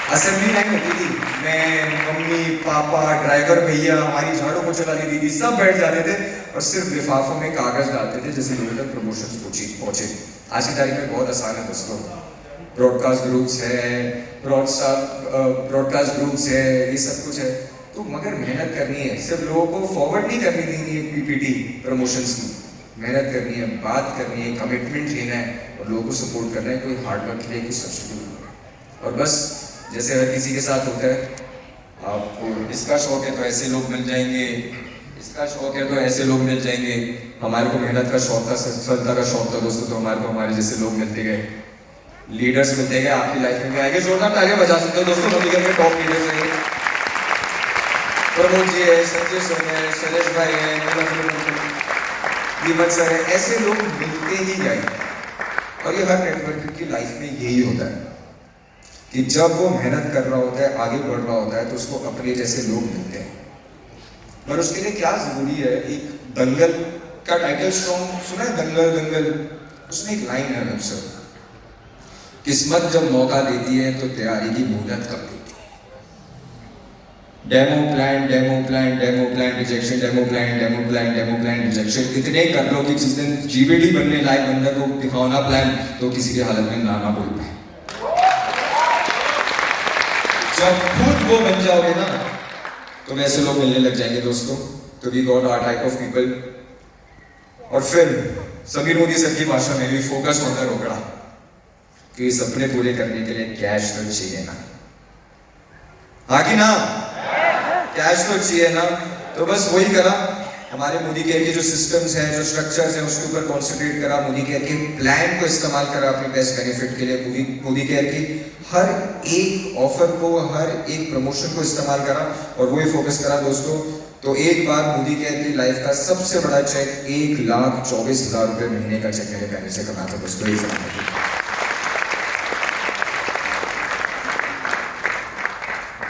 असेंबली लाइन होती थी, मैं, मम्मी, पापा, ड्राइवर भैया, हमारी झाड़ू पोछा वाली दीदी, सब बैठ जाते थे और सिर्फ लिफाफों में कागज डालते थे जैसे लोगों तक प्रमोशंस पहुंचे। आज की तारीख में बहुत आसान है दोस्तों, ब्रॉडकास्ट ग्रुप्स है, ब्रॉडकास्ट ग्रुप्स है, ये सब कुछ है। तो मगर मेहनत करनी है, सिर्फ लोगों को फॉरवर्ड नहीं करनी देनी है PPT प्रमोशंस की, मेहनत करनी है, बात करनी है, कमिटमेंट लेना है और लोगों को सपोर्ट करना है। कोई हार्डवर्क के लिए कुछ सब्स्टिट्यूट और बस जैसे हर किसी के साथ होता है, आपको इसका शौक है तो ऐसे लोग मिल जाएंगे, इसका शौक है तो ऐसे लोग मिल जाएंगे। हमारे को मेहनत का शौक था, सफलता का शौक था दोस्तों, तो हमारे को हमारे जैसे लोग मिलते गए, लीडर्स मिलते गए, आपकी लाइफ में भी आएंगे। जोरदार तालियां बजा सकते हो दोस्तों, मोदीगढ़ के टॉप लीडर्स हैं, प्रमोद जी है, संजय सोन है, शैलेश भाई है, दीपक सर है, ऐसे लोग मिलते ही जाएंगे। और ये हर नेटवर्क की लाइफ में यही होता है कि जब वो मेहनत कर रहा होता है, आगे बढ़ रहा होता है, तो उसको अपने जैसे लोग मिलते हैं। पर उसके लिए क्या जरूरी है, एक दंगल का टाइटल सॉन्ग सुना है, दंगल दंगल, उसमें एक लाइन है मुझसे, किस्मत जब मौका देती है तो तैयारी की मुहलत कब देती है। Demo plan demo plan demo plan rejection, demo plan demo plan demo plan rejection, इतने कर लो कि जिस दिन जीबीडी बनने लायक बंदा को दिखाओ ना प्लान, तो किसी की हालत में ना बोल पाए। जब खुद वो बन जाओगे ना, तो वैसे लोग मिलने लग जाएंगे दोस्तों। तो we got our type of people. और फिर समीर मोदी सर की भाषा में भी फोकस होता रोकड़ा कि सपने पूरे करने के लिए कैश तो चाहिए ना, हाँ कि ना, कैश तो चाहिए ना। तो बस वही करा, हमारे मोदी केयर के जो सिस्टम्स हैं, जो स्ट्रक्चर्स हैं, उसके ऊपर कॉन्सेंट्रेट करा, मोदी केयर के प्लान को इस्तेमाल करा अपने बेस्ट बेनिफिट के लिए, मोदी केयर की हर एक ऑफर को, हर एक प्रमोशन को इस्तेमाल करा और वही फोकस करा दोस्तों। तो एक बार मोदी केयर की लाइफ का सबसे बड़ा चेक 1,24,000 रुपए महीने का चेक मेरे पैसे से कमा था दोस्तों।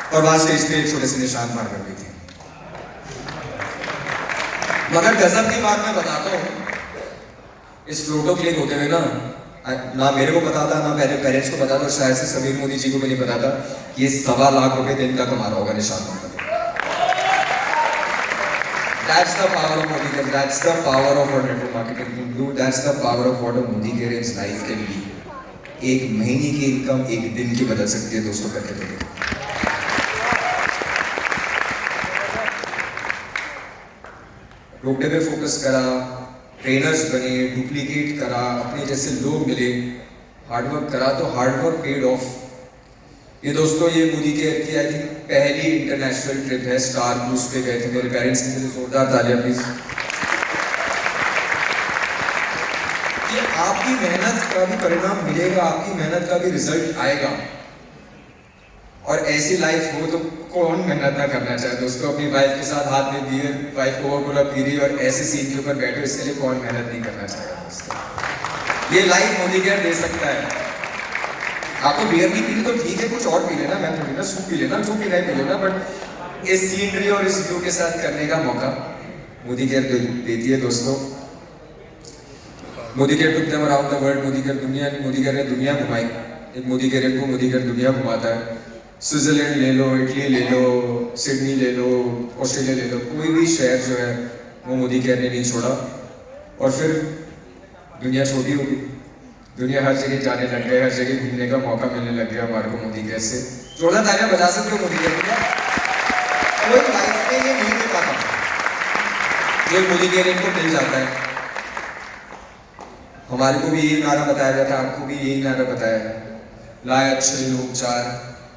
और वहां स्टेज पे एक छोटे से निशान मार कर गई थी। मगर गजब की बात मैं बताता हूँ, इस फोटो क्लिक होते हुए ना मेरे को पता था, ना मेरे पेरेंट्स को पता था, शायद से समीर मोदी जी को भी नहीं पता था कि ये 1.25 लाख रुपए दिन का कमा रहा होगा निशान मारकर। That's the power of Modi Care. That's the power of what network marketing can do. That's the power of what a Modi Care's life can be. एक महीने की इनकम एक दिन की बदल सकती है दोस्तों, करके देखिए। रोकटे पे फोकस करा, ट्रेनर्स बने, डुप्लीकेट करा, अपने जैसे लोग मिले, हार्डवर्क करा, तो हार्डवर्क पेड ऑफ। ये दोस्तों ये मोदी केयर की आई थिंक पहली इंटरनेशनल ट्रिप है, स्टार क्रूज पे गए थे मेरे पेरेंट्स के लिए, जोरदार तालियां प्लीज। ये आपकी मेहनत का भी परिणाम मिलेगा, आपकी मेहनत का भी रिजल्ट आएगा। और ऐसी लाइफ हो तो कौन मेहनत ना करना चाहे दोस्तों। अपनी वाइफ के साथ हाथ में दिए, वाइफ को कोका-कोला पी रही और ऐसे सीट के ऊपर बैठे, इसके लिए कौन मेहनत नहीं करना चाहेगा दोस्तों। ये लाइफ मोदी केयर दे सकता है। आपको बियर नहीं पीनी तो ठीक है, कुछ और पी लेना, मैं थोड़ी ना सूप पी लेना, जो पीना है पी लेना, बट इस सीनरी और इस व्यू के साथ करने का मौका मोदी केयर देती है दोस्तों। Modi care took them around the world. Modi care ने दुनिया घुमाई। एक मोदी केयर को मोदी केयर दुनिया घुमाता है। स्विट्जरलैंड ले लो, इटली ले लो, सिडनी ले लो, ऑस्ट्रेलिया ले लो, कोई भी शहर जो है वो मोदी केयर ने नहीं छोड़ा। और फिर दुनिया छोटी हो गई, दुनिया हर जगह जाने लग गए, हर जगह घूमने का मौका मिलने लग गया हमारे को मोदी केयर से। जोरदार तालियां बजा सकते हो मोदी केयर के लिए। कोई लाइफ में ये नहीं मिल पाता जो मोदी केयर इनको मिल जाता है। हमारे को भी यही नारा बताया जाता है, आपको भी यही नारा बताया, लाए अच्छे लोग चार,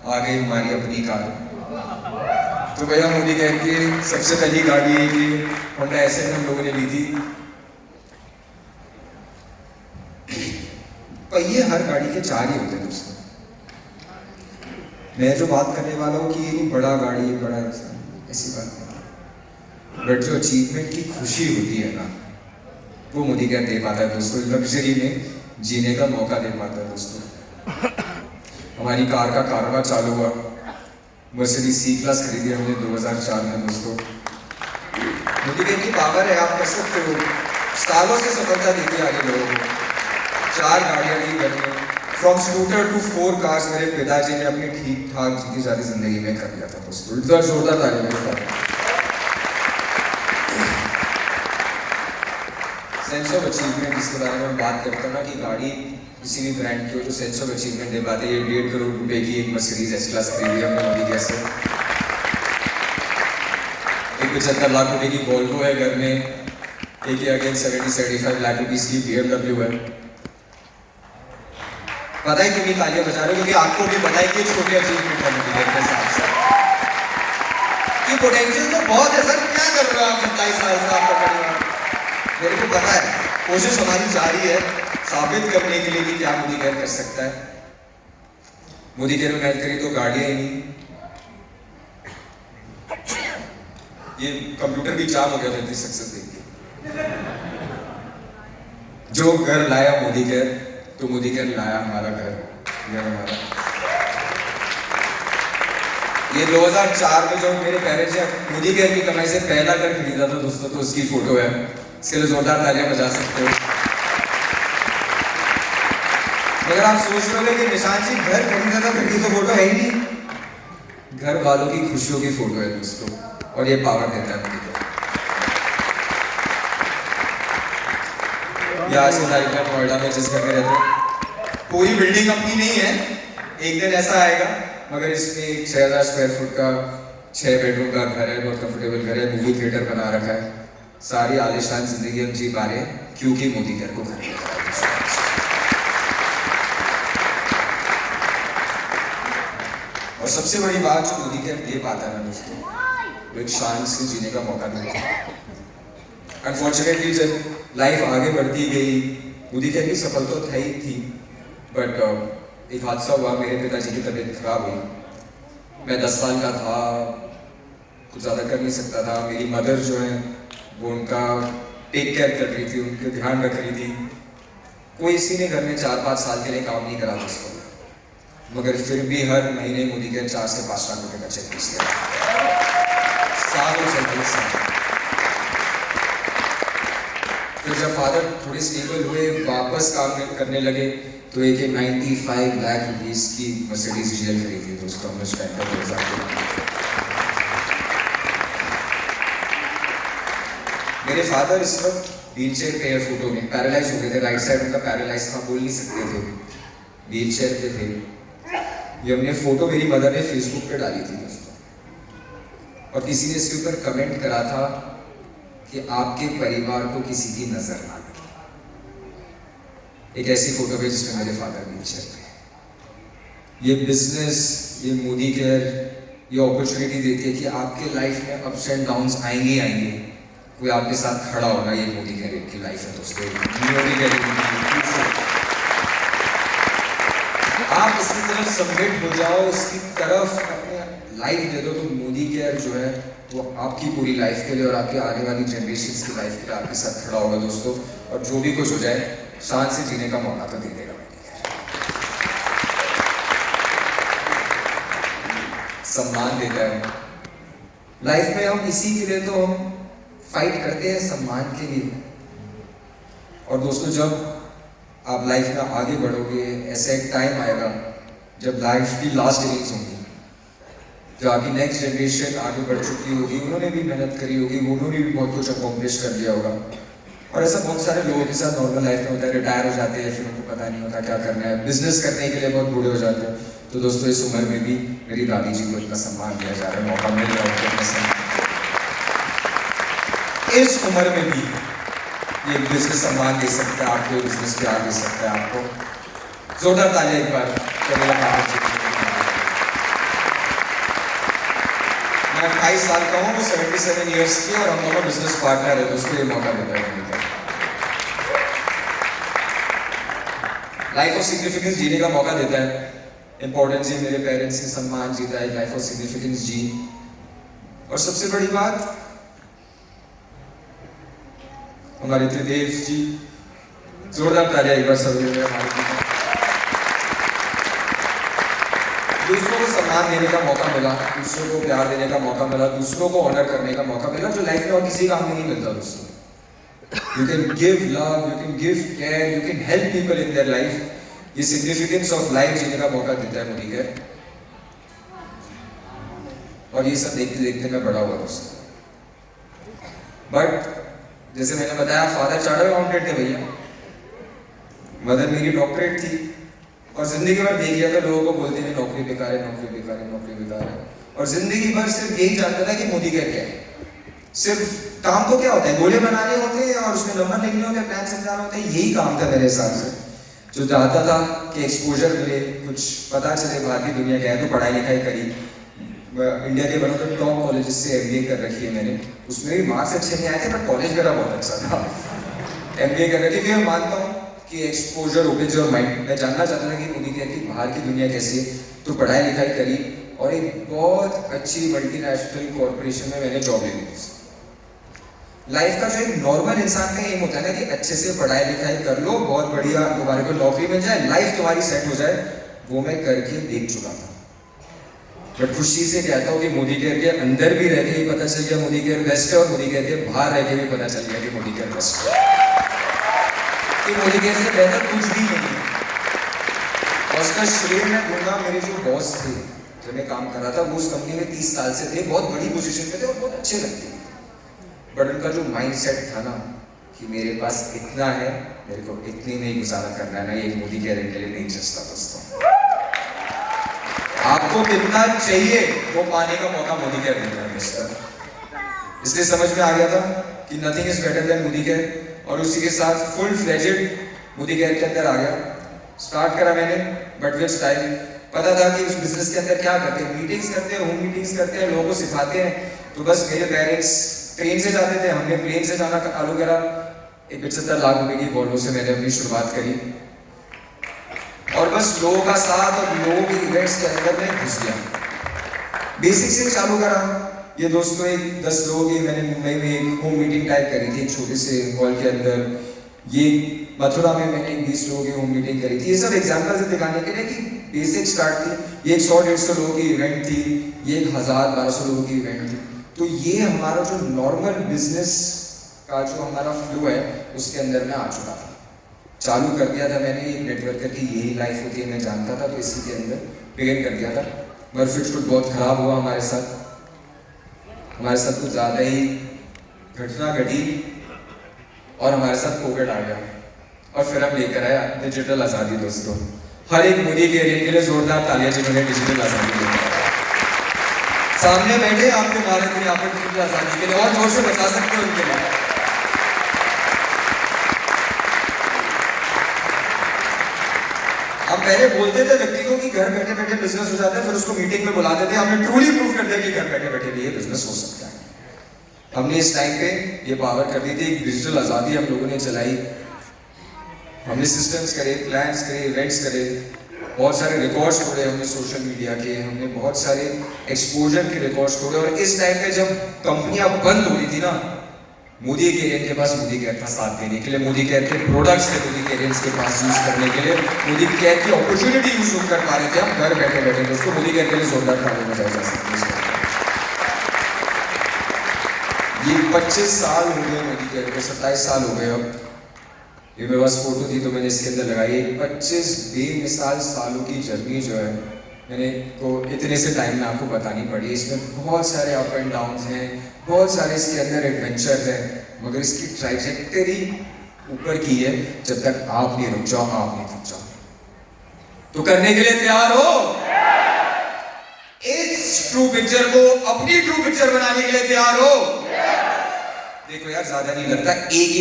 आ गई हमारी अपनी कार। तो भैया मोदी केयर की सबसे पहली गाड़ी है कि होंडा एसएन हम लोगों ने ली थी। पहिए हर गाड़ी के चार ही होते हैं दोस्तों। मैं जो बात करने वाला हूँ कि ये नहीं बड़ा गाड़ी है, बड़ा इंसान, ऐसी बात नहीं। बट जो अचीवमेंट की खुशी होती है ना, वो मोदी केयर दे पाता है दोस्तों। लग्जरी में जीने का मौका दे पाता है दोस्तों। हमारी कार का कारोबार चालू हुआ, मर्सिडीज सी क्लास खरीदी हमने 2004 में दोस्तों। मोदी केयर की पावर है, आप कर सकते हो। सालों से सफलता देती है आगे लोगों को। 4 गाड़ियाँ ली घर में, फ्रॉम स्कूटर टू 4 कार्स मेरे पिताजी ने अपनी ठीक ठाक जीती जाती जिंदगी में कर लिया था दोस्तों। इतना जोरदार ताली मेरे सेंस ऑफ अचीवमेंट जिसके बारे में बात करता हूँ ना, कि गाड़ी किसी भी ब्रांड की हो जो सेंस ऑफ अचीवमेंट दे पाते हैं। 1.5 करोड़ रुपए की एक मर्सिडीज एस क्लास खरीदी हमने मोदी केयर से। एक 75 लाख रुपए की वोल्वो है घर में। एक अगेन 70-75 लाख रुपीज की BMW है। पता है क्यों नहीं तालियां बजा रहे हो? क्योंकि आपको भी पता है कि छोटे अचीवमेंट है मोदी केयर के साथ साथ। कि पोटेंशियल तो बहुत है सर, क्या कर रहे हो आप 27 साल से आपका परिवार? मेरे को पता है, कोशिश हमारी जारी है साबित करने के लिए कि क्या मोदी केयर कर सकता है। मोदी केयर में मेहनत करी तो गाड़ियां ही नहीं, ये कंप्यूटर भी जाम हो गया था इतनी सक्सेस देख के। जो घर लाया मोदी केयर, तो मोदी केयर लाया हमारा घर हमारा। ये 2004 में जो मेरे पेरेंट्स ने मोदी केयर की कमाई से पहला घर खरीदा था दोस्तों, तो उसकी फोटो है। इसके लिए जोरदार तालियां बजा सकते हो। मगर आप सोच रहे हो कि निशान जी घर खरीदा था, फिर तो फोटो है ही नहीं। घर वालों की खुशियों की फोटो है दोस्तों, और ये पावर देता है मोदी केयर। यहाँ से लाइफ में नोएडा में जिस घर में रहते हैं, पूरी बिल्डिंग अपनी नहीं है, एक दिन ऐसा आएगा, मगर इसमें 6000 स्क्वायर फुट का 6 बेडरूम का घर है, बहुत कंफर्टेबल घर है, मूवी थिएटर बना रखा है। सारी आलिशान जिंदगी हम जी पा रहे हैं क्योंकि मोदी केयर को घर में। और सबसे बड़ी बात जो मोदी केयर दे पाता है ना दोस्तों, वो एक शान से जीने का मौका मिलता है। अनफॉर्चुनेटली जब लाइफ आगे बढ़ती गई, मोदी केयर की सफलता तो ही थी, बट एक हादसा हुआ, मेरे पिताजी की तबीयत खराब हुई। मैं 10 साल का था, कुछ ज़्यादा कर नहीं सकता था। मेरी मदर जो है वो उनका टेक केयर कर रही थी, उनका ध्यान रख रही थी। कोई इसी ने घर में 4-5 साल के लिए काम नहीं करा दोस्तों, मगर फिर भी हर महीने मोदी केयर 4 से 5 लाख रुपए का चेक भेजते हैं। सालों चलते साल। फिर जब फादर थोड़े स्टेबल हुए, वापस काम करने लगे, तो एक 95 लाख रुपीस की मर्सिडीज GL खरीदी दोस्तों हमने उस टाइम पर। मेरे फादर इस वक्त व्हील चेयर पे है, फोटो में पैरालाइज हो गए थे, राइट साइड उनका पैरालाइज था, बोल नहीं सकते थे, व्हील चेयर पे थे। ये हमने फोटो मेरी मदर ने फेसबुक पे डाली थी दोस्तों, और किसी ने इसके ऊपर कमेंट करा था कि आपके परिवार को किसी की नजर ना लगे। एक ऐसी फोटो है जिसमें मेरे फादर व्हील चेयर पे। ये बिजनेस, ये मोदी केयर ये अपॉर्चुनिटी देती है कि आपके लाइफ में अप्स एंड डाउन्स आएंगे आएंगे, कोई आपके साथ खड़ा होगा। ये मोदी केयर की लाइफ है दोस्तों। मोदी केयर आप इसकी तरफ सबमिट हो जाओ, इसकी तरफ अपने लाइफ दे दो, तो मोदी केयर जो है वो आपकी पूरी लाइफ के लिए और आपकी आने वाली जनरेशन की लाइफ के लिए आपके साथ खड़ा होगा दोस्तों। और जो भी कुछ हो जाए, शान से जीने का मौका तो दे देगा मोदी केयर। सम्मान देता है लाइफ में। हम इसी के लिए तो हम फाइट करते हैं, सम्मान के लिए। और दोस्तों जब आप लाइफ में आगे बढ़ोगे, ऐसा एक टाइम आएगा जब लाइफ की लास्ट इनिंग्स होंगी, जो आपकी नेक्स्ट जनरेशन आगे बढ़ चुकी होगी, उन्होंने भी मेहनत करी होगी, उन्होंने भी बहुत कुछ अकॉम्प्लिश कर लिया होगा। और ऐसा बहुत सारे लोगों के साथ नॉर्मल लाइफ में होता है, रिटायर हो जाते हैं, फिर उनको पता नहीं होता क्या करना है, बिजनेस करने के लिए बहुत बूढ़े हो जाते हैं। तो दोस्तों इस उम्र में भी मेरी दादी जी को इतना सम्मान दिया जा रहा है, मौका मिल रहा है उनको इतना सम्मान। इस उम्र में भी ये बिजनेस सम्मान दे सकता है आपको, बिजनेस प्यार दे सकता है आपको। जोरदार तालियां एक बार करेगा। मैं 28 साल का हूँ, वो 77 ईयर्स की, और हम दोनों बिजनेस पार्टनर है, तो उसको ये मौका देता है। लाइफ ऑफ सिग्निफिकेंस जीने का मौका देता है। इंपॉर्टेंस ही मेरे पेरेंट्स की सम्मान जीता है, लाइफ ऑफ सिग्निफिकेंस जी। और सबसे बड़ी बात हमारे त्रिदेव जी, जोरदार तालियां एक बार सभी में। दूसरों को सम्मान देने का मौका मिला, दूसरों को प्यार देने का मौका मिला, दूसरों को ऑनर करने का मौका मिला, जो लाइफ में और किसी काम में नहीं मिलता दोस्तों। You can give love, you can give care, you can help people in their life. ये सिग्निफिकेंस ऑफ लाइफ जीने का मौका देता है मोदी केयर। और ये सब देखते देखते मैं बड़ा हुआ दोस्तों। बट जैसे मैंने बताया, फादर चार्टर्ड अकाउंटेंट थे भैया, मदर मेरी डॉक्टरेट थी, और जिंदगी भर देख लिया था लोगों को बोलते थे नौकरी बेकार है, नौकरी बेकार है, नौकरी बेकार है। और जिंदगी भर सिर्फ यही जानता था कि मोदी केयर क्या है। सिर्फ काम को क्या होता है, गोले बनाने होते हैं और उसमें नंबर लिखने होते हैं, प्लान समझाना होता है, यही काम था मेरे हिसाब से। जो चाहता था कि एक्सपोजर मिले, कुछ पता चले बाहर की दुनिया क्या है, तो पढ़ाई लिखाई करी, इंडिया के one of the top colleges से MBA कर रखी है मैंने। उसमें भी मार्क्स अच्छे नहीं आए थे, बट कॉलेज मेरा बहुत अच्छा था। MBA कर रखी, क्योंकि मैं मानता हूँ कि एक्सपोजर ओपन्स योर माइंड। मैं जानना चाहता था कि मोदी कहती बाहर की दुनिया कैसी है, तो पढ़ाई लिखाई करी और एक बहुत अच्छी मल्टीनेशनल कॉर्पोरेशन में मैंने जॉब ले ली थी। लाइफ का जो एक नॉर्मल इंसान का एम होता है ना कि अच्छे से पढ़ाई लिखाई कर लो, बहुत बढ़िया तुम्हारे को नौकरी मिल जाए, लाइफ तुम्हारी सेट हो जाए, वो मैं करके देख चुका था। बट खुशी से कहता हूँ कि मोदी केयर के अंदर भी रह के ही पता चल गया मोदी केयर बेस्ट है, और मोदी केयर के बाहर रह के भी पता चल गया कि मोदी केयर बेस्ट है, कि मोदी केयर से बेहतर कुछ भी नहीं है। और उसका श्रेय मैं दूंगा मेरे जो बॉस थे, जब मैं काम कर रहा था, वो उस कंपनी में 30 साल से थे, बहुत बड़ी पोजीशन पे थे और बहुत अच्छे लगते थे। बट उनका जो माइंडसेट था ना कि मेरे पास इतना है, मेरे को इतनी नहीं गुजारा करना है ना, ये मोदी केयर के लिए नहीं चलता दोस्तों। आपको कितना चाहिए वो पाने का मौका मोदी केयर देता है दोस्तों। इसलिए समझ में आ गया था कि nothing is better than Modi care, और उसी के साथ फुल फ्लेजेड मोदी केयर के अंदर आ गया। स्टार्ट करा मैंने, बट विद स्टाइल। पता था कि उस बिजनेस के अंदर क्या करते हैं, मीटिंग्स करते हैं, होम मीटिंग्स करते हैं, लोगों को सिखाते हैं। तो बस मेरे पेरेंट्स ट्रेन से जाते थे, हमने प्लेन से जाना चालू करा। एक 75 लाख रुपए की वॉल्वो से मैंने अपनी शुरुआत करी, और बस लोगों का साथ और लोगों के इवेंट्स के अंदर में घुस गया। बेसिक से चालू करा। ये दोस्तों एक 10 लोगों की मैंने मुंबई में एक होम मीटिंग टाइप करी थी, एक छोटे से हॉल के अंदर। ये मथुरा में मैंने 20 लोगों की होम मीटिंग करी थी। ये सब एग्जाम्पल से दिखाने के लिए कि बेसिक स्टार्ट थी। ये 100-150 लोगों की इवेंट थी, ये 1000-1200 लोगों की इवेंट थी। तो ये हमारा जो नॉर्मल बिजनेस का जो हमारा फ्लो है, उसके अंदर में आ चुका था। चालू कर दिया था मैंने एक नेटवर्कर की यही लाइफ होती है, मैं जानता था, तो इसी के अंदर बिगिन कर दिया था। पर फिर कुछ बहुत खराब हुआ हमारे साथ कुछ ज़्यादा ही घटना घटी, और हमारे साथ कोविड आ गया, और फिर हम लेकर आया डिजिटल आज़ादी। दोस्तों, हर एक मोदी के एरिया के लिए जोरदार तालियां जिन्होंने डिजिटल आज़ादी दी। सामने बैठे आपके भारत में यहाँ पर डिजिटल आज़ादी के लिए, और जोर से बता सकते हैं उनके लिए। हम पहले बोलते थे व्यक्ति को कि घर बैठे बैठे बिजनेस हो जाता है, फिर उसको मीटिंग में बुलाते थे। हमने ट्रूली प्रूव कर दिया कि घर बैठे बैठे भी ये बिजनेस हो सकता है। हमने इस टाइम पे ये पावर कर दी थी, डिजिटल आज़ादी हम लोगों ने चलाई। हमने सिस्टम्स करे, प्लान्स करे, इवेंट्स करे, बहुत सारे रिकॉर्ड्स तोड़े हमने सोशल मीडिया के, हमने बहुत सारे एक्सपोजर के रिकॉर्ड्स तोड़े। और इस टाइम पे जब कंपनियां बंद हो रही थी ना, मोदी केयर के पास मोदी केयर का साथ देने के लिए, मोदी केयर के प्रोडक्ट्स थे मोदी केयर के पास यूज करने के लिए, मोदी केयर की अपॉर्चुनिटी यूज कर पा रहे थे हम घर बैठे बैठे। दोस्तों, मोदी केयर के लिए जोरदार ताली बजाई जा सकती है। ये 25 साल हो गए मोदी केयर को, 27 साल हो गए अब। ये मेरे पास फोटो थी तो मैंने इसके अंदर लगाई। 25 बेमिसाल सालों की जर्नी जो है मैंने को इतने से टाइम में आपको बतानी पड़ी। इसमें बहुत सारे अप एंड डाउन हैं, बहुत सारे इसके अंदर एडवेंचर है, मगर इसकी ट्राइजेक्टरी ऊपर की है। जब तक आप नहीं रुक जाओ, आप नहीं थक जाओ। तो करने के लिए तैयार हो? इस ट्रू पिक्चर को अपनी ट्रू पिक्चर बनाने के लिए तैयार हो? देखो यार, ज्यादा नहीं लगता, एक ही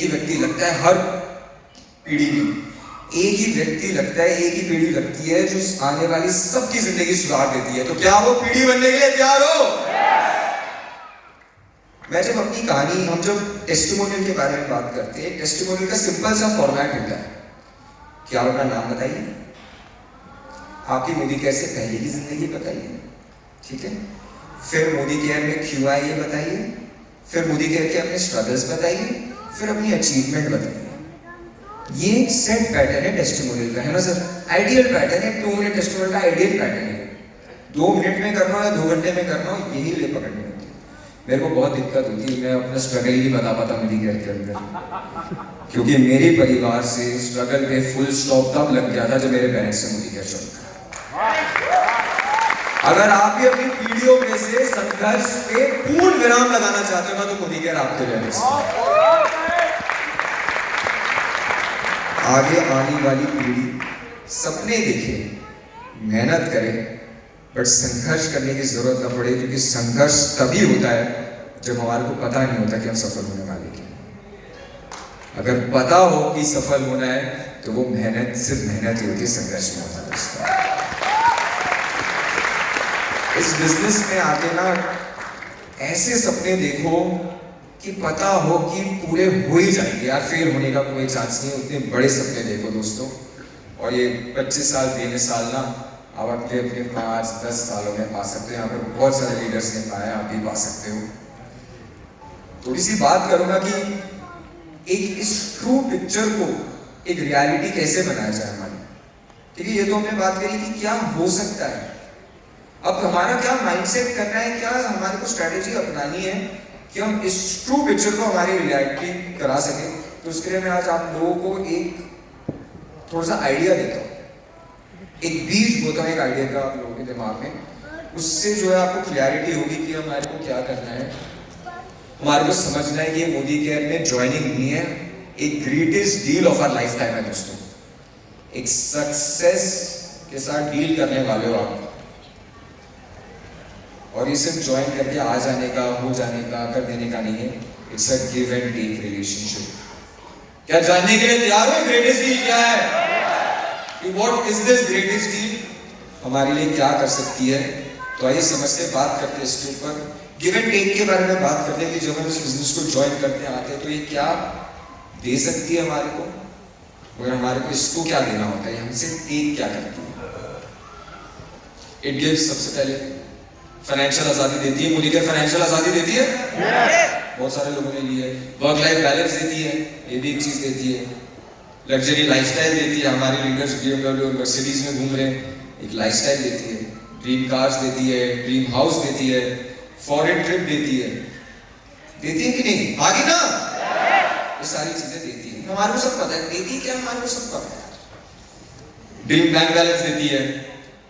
व्यक्ति लगता है हर पीढ़ी में। एक ही व्यक्ति लगता है, एक ही पीढ़ी लगती है जो आने वाली सबकी जिंदगी सुधार देती है। तो क्या वो पीढ़ी बनने के लिए तैयार हो? मैं जब अपनी कहानी, हम जब टेस्टिमोनियल के बारे में बात करते हैं, टेस्टिमोनियल का सिंपल सा फॉर्मेट होता है कि आप अपना नाम बताइए, आपकी मोदी केयर से पहले की जिंदगी बताइए, ठीक है, फिर मोदी केयर में क्यों आए ये बताइए, फिर मोदी केयर के अपने स्ट्रगल्स बताइए, फिर अपनी अचीवमेंट बताइए। ये एक सेट पैटर्न है टेस्टिमोनियल का, है ना सर? आइडियल पैटर्न है, 2 मिनट टेस्टिमोनियल का आइडियल पैटर्न है। 2 मिनट में करना हो या 2 घंटे में करना हो, यही ले पकड़नी होती है। मेरे को बहुत दिक्कत होती है, मैं अपना स्ट्रगल ही नहीं बता पाता मोदी केयर के अंदर, क्योंकि मेरे परिवार से स्ट्रगल पे फुल स्टॉप तब लग गया था जब मेरे पेरेंट्स से मोदी केयर शुरू करा। अगर आप भी अपनी पीढ़ियों में से संघर्ष पे पूर्ण विराम लगाना चाहते हो ना, तो मोदी केयर आपके लिए। आगे आने वाली पीढ़ी सपने देखे, मेहनत करे, बट संघर्ष करने की जरूरत न पड़े, क्योंकि संघर्ष तभी होता है जब हमारे को पता नहीं होता कि हम सफल होने वाले हैं। अगर पता हो कि सफल होना है तो वो मेहनत सिर्फ मेहनत ही होती है, संघर्ष नहीं होता दोस्तों। इस बिजनेस में आके ना ऐसे सपने देखो कि पता हो कि पूरे हो ही जाएंगे यार, फेल होने का कोई चांस नहीं। उतने बड़े सपने देखो दोस्तों। और ये 25 साल 20 साल ना आप अपने अपने 5-10 सालों में पा सकते हो। यहाँ पर बहुत सारे लीडर्स ने पाया, आप भी पा सकते हो। थोड़ी सी बात करूंगा कि एक इस ट्रू पिक्चर को एक रियलिटी कैसे बनाया जाए हमारी। ठीक है, ये तो हमने बात करी कि क्या हो सकता है। अब हमारा क्या माइंडसेट करना है, क्या हमारे को स्ट्रेटेजी अपनानी है कि हम इस ट्रू पिक्चर को हमारी रियलिटी करा सकें। तो उसके लिए मैं आज आप लोगों को एक थोड़ा सा आइडिया देता हूँ, एक बीज बोता हूँ एक आइडिया का आप लोगों के दिमाग में। उससे जो है आपको क्लैरिटी होगी कि हमारे को क्या करना है। हमारे को समझना है कि मोदी केयर में ज्वाइनिंग नहीं है, एक greatest deal of our lifetime है दोस्तों। एक सक्सेस के साथ डील करने वाले हो आप। और ये सिर्फ ज्वाइन करके आ जाने का, हो जाने का, कर देने का नहीं है। It's a give and take relationship. क्या जानने के लिए तैयार हो ग्रेटेस्ट डील क्या है? What is this greatest deal, हमारे लिए क्या कर सकती है? तो आइए समझते हैं, बात करते हैं इसके ऊपर। गिव एंड टेक के बारे में बात करते हैं कि जब हम इस बिजनेस को ज्वाइन करते आते हैं तो ये क्या दे सकती है हमारे को, और हमारे को इसको क्या देना होता है, हमसे टेक क्या करती है। इट गिव्स, सबसे पहले फाइनेंशियल आजादी देती है। मोदी केयर फाइनेंशियल आजादी देती है, बहुत सारे लोगों ने ली है। वर्क लाइफ बैलेंस देती है, ये भी एक चीज देती है। लग्जरी लाइफस्टाइल देती है, हमारे लीडर्स BMW और मर्सिडीज में घूम रहे हैं, एक लाइफस्टाइल देती है। ड्रीम कार्स देती है, ड्रीम हाउस देती है, फॉरेन ट्रिप देती है कि नहीं? आगे ना, ये सारी चीजें देती है। हमारे को सब पता है देती क्या, हमारे को सब पता है। ड्रीम बैंक बैलेंस देती है,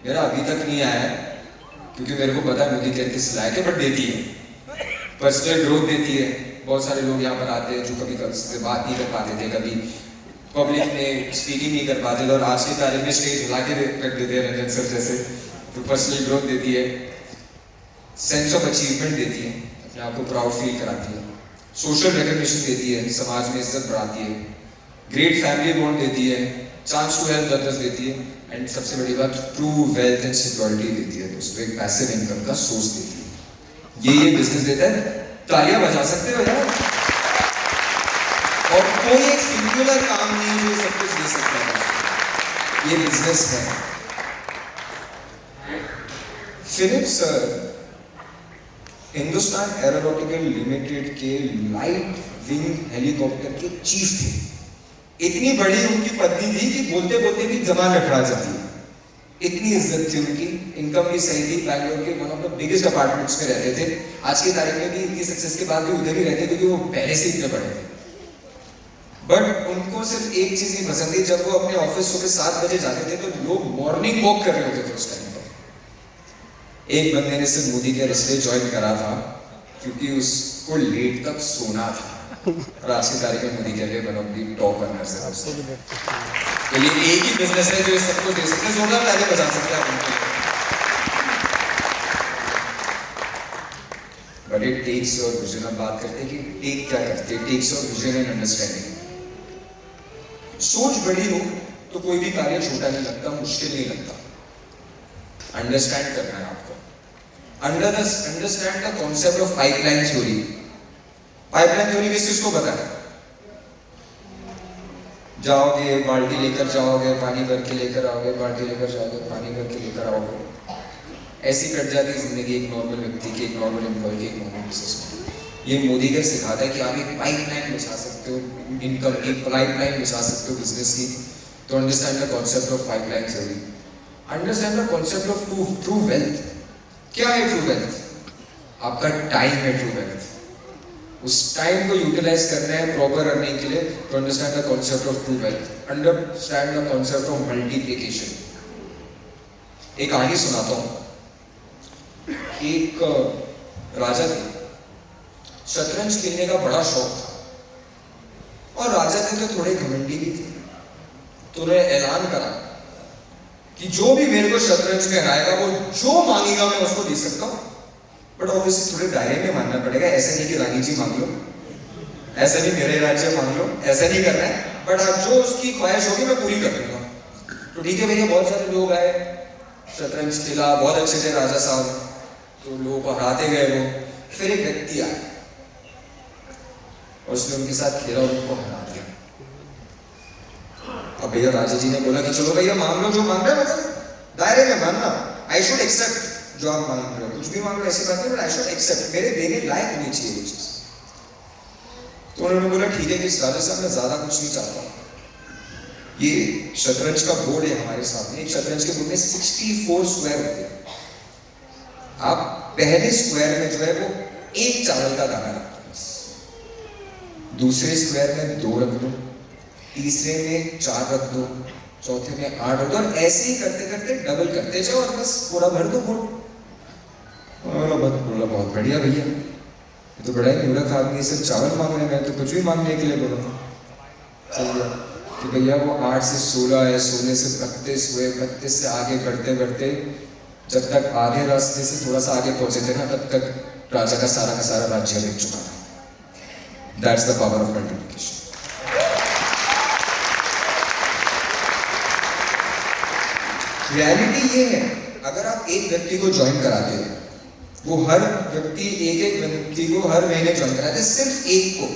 मेरा अभी तक नहीं आया है क्योंकि मेरे को पता है मोदी केयर किस लायक है, बट देती है। पर्सनल ग्रोथ देती है। बहुत सारे लोग यहाँ पर आते हैं जो कभी से बात नहीं कर पाते थे, कभी पब्लिक में स्पीकिंग नहीं कर पाते थे, और आज के तारीख में स्टेज हिला के रख देते हैं रंजन सर जैसे। तो पर्सनल ग्रोथ देती है, सेंस ऑफ अचीवमेंट देती है, अपने आप को प्राउड फील कराती है। सोशल रिकॉग्निशन देती है, समाज में इज्जत बढ़ाती है। ग्रेट फैमिली बॉन्ड देती है, चांस टू हेल्प अदर्स देती है, एंड सबसे बड़ी बात ट्रू वेल्थ एंड सिक्योरिटी देती है दोस्तों, एक पैसिव इनकम का सोर्स देती है। ये बिजनेस देता है। तालियां बजा सकते हो यार। और कोई एक सिंगुलर काम नहीं जो सब कुछ दे सकता है, ये बिजनेस है। फिलिप्स हिंदुस्तान एरोनॉटिकल लिमिटेड के लाइट विंग हेलीकॉप्टर के चीफ थे। इतनी बड़ी उनकी पत्नी थी कि बोलते बोलते भी जबान लड़खड़ा जाती है, इतनी इज्जत थी उनकी। इनकम भी सही थी, बैंगलोर के one of the biggest apartments में रहते थे। आज की तारीख में भी इनकी सक्सेस के बाद भी उधर ही रहते क्योंकि वो पहले से इतने बड़े थे। बट उनको सिर्फ एक चीज ही पसंद थी, जब वो अपने ऑफिस सुबह 7 बजे जाते थे तो लोग मॉर्निंग वॉक कर रहे होते थे उस टाइम पर। एक बंदे ने सिर्फ मोदी केयर इसलिए ज्वाइन करा था क्योंकि उसको लेट तक सोना था, और आज की तारीख में Modi care one of the top runners है। तो ये एक ही बिजनेस है जो सबको दे सकते हैं, जोरदार ताली बजा सकते हैं आप। But it takes your vision. अब बात करते हैं कि टेक क्या करते हैं। Takes your vision and understanding. सोच बड़ी हो तो कोई भी कार्य छोटा नहीं लगता, मुश्किल नहीं लगता। अंडरस्टैंड करना है आपको। Understand the concept of pipeline theory. Pipeline theory किस चीज को पता है? जाओगे बाल्टी लेकर जाओगे, पानी भर के लेकर आओगे, बाल्टी लेकर जाओगे, पानी भर के लेकर आओगे। ऐसी कट जाती है जिंदगी एक नॉर्मल व्यक्ति की, एक नॉर्मल एम्प्लॉय की, एक नॉर्मल बिजनेस में। ये मोदी केयर सिखाता है कि आप एक पाइपलाइन बिछा सकते हो, इनकम की पाइपलाइन बिछा सकते हो बिजनेस की। तो understand the concept of pipeline theory. Understand the concept of true wealth. क्या है ट्रू वेल्थ? आपका टाइम है ट्रू वेल्थ। उस टाइम को यूटिलाइज करना है प्रॉपर अर्निंग के लिए। तो understand the concept of true wealth. Understand the concept of multiplication. एक कहानी सुनाता हूं। एक राजा थे, शतरंज खेलने का बड़ा शौक था, और राजा थे तो थोड़े घमंडी भी थे। तो उन्होंने ऐलान करा कि जो भी मेरे को शतरंज में हराएगा वो जो मांगेगा मैं उसको दे सकता हूं, बट ऑब्वियसली थोड़े दायरे में मानना पड़ेगा। ऐसे नहीं कि रानी जी मांग लो, ऐसा नहीं मेरे राज्य मांग लो, ऐसा नहीं करना है, बट आप जो उसकी ख्वाहिश होगी मैं पूरी कर दूंगा। तो ठीक है भैया, बहुत सारे लोग आए, शतरंज खेला, बहुत अच्छे थे राजा साहब। तो लोगों को हराते गए वो। फिर एक व्यक्ति आया और उसने उनके साथ खेला और उनको हरा दिया। अब भैया राजा जी ने बोला कि चलो भैया मांग लो जो मांग रहे हो, मतलब दायरे में मानना, आई शुड एक्सेप्ट जो आप मांग रहे हो, कुछ भी मांग लो ऐसी बात नहीं, बट आई शुड एक्सेप्ट, मेरे देने लायक होनी चाहिए वो चीज। तो उन्होंने बोला ठीक है कि राजा साहब मैं ज्यादा कुछ नहीं चाहता, ये शतरंज का बोर्ड है हमारे सामने, एक शतरंज के बोर्ड में 64 स्क्वायर होते हैं, आप पहले स्क्वायर में जो है वो एक चावल का दाना रख दो, बस दूसरे स्क्वायर में 2 रख दो, तीसरे में 4 रख दो, चौथे में 8 रख दो, और ऐसे ही करते करते डबल करते जाओ और बस पूरा भर दो बोर्ड। बोला बहुत बढ़िया भैया, ये तो बड़ा ही मूर्ख आदमी, सिर्फ चावल मांग रहे हैं, तो कुछ भी मांगने के लिए बोला। चल गया कि भैया वो 8 से 16 है, 16 से 32 हुए, 32 से आगे बढ़ते बढ़ते जब तक आधे रास्ते से थोड़ा सा आगे पहुंचे थे ना, तब तक राजा का सारा राज्य बिक चुका था। That's the power of multiplication. Reality ये है, अगर आप एक व्यक्ति को ज्वाइन कराते हो, वो हर व्यक्ति एक व्यक्ति को हर महीने ज्वाइन कराते हैं, सिर्फ एक को,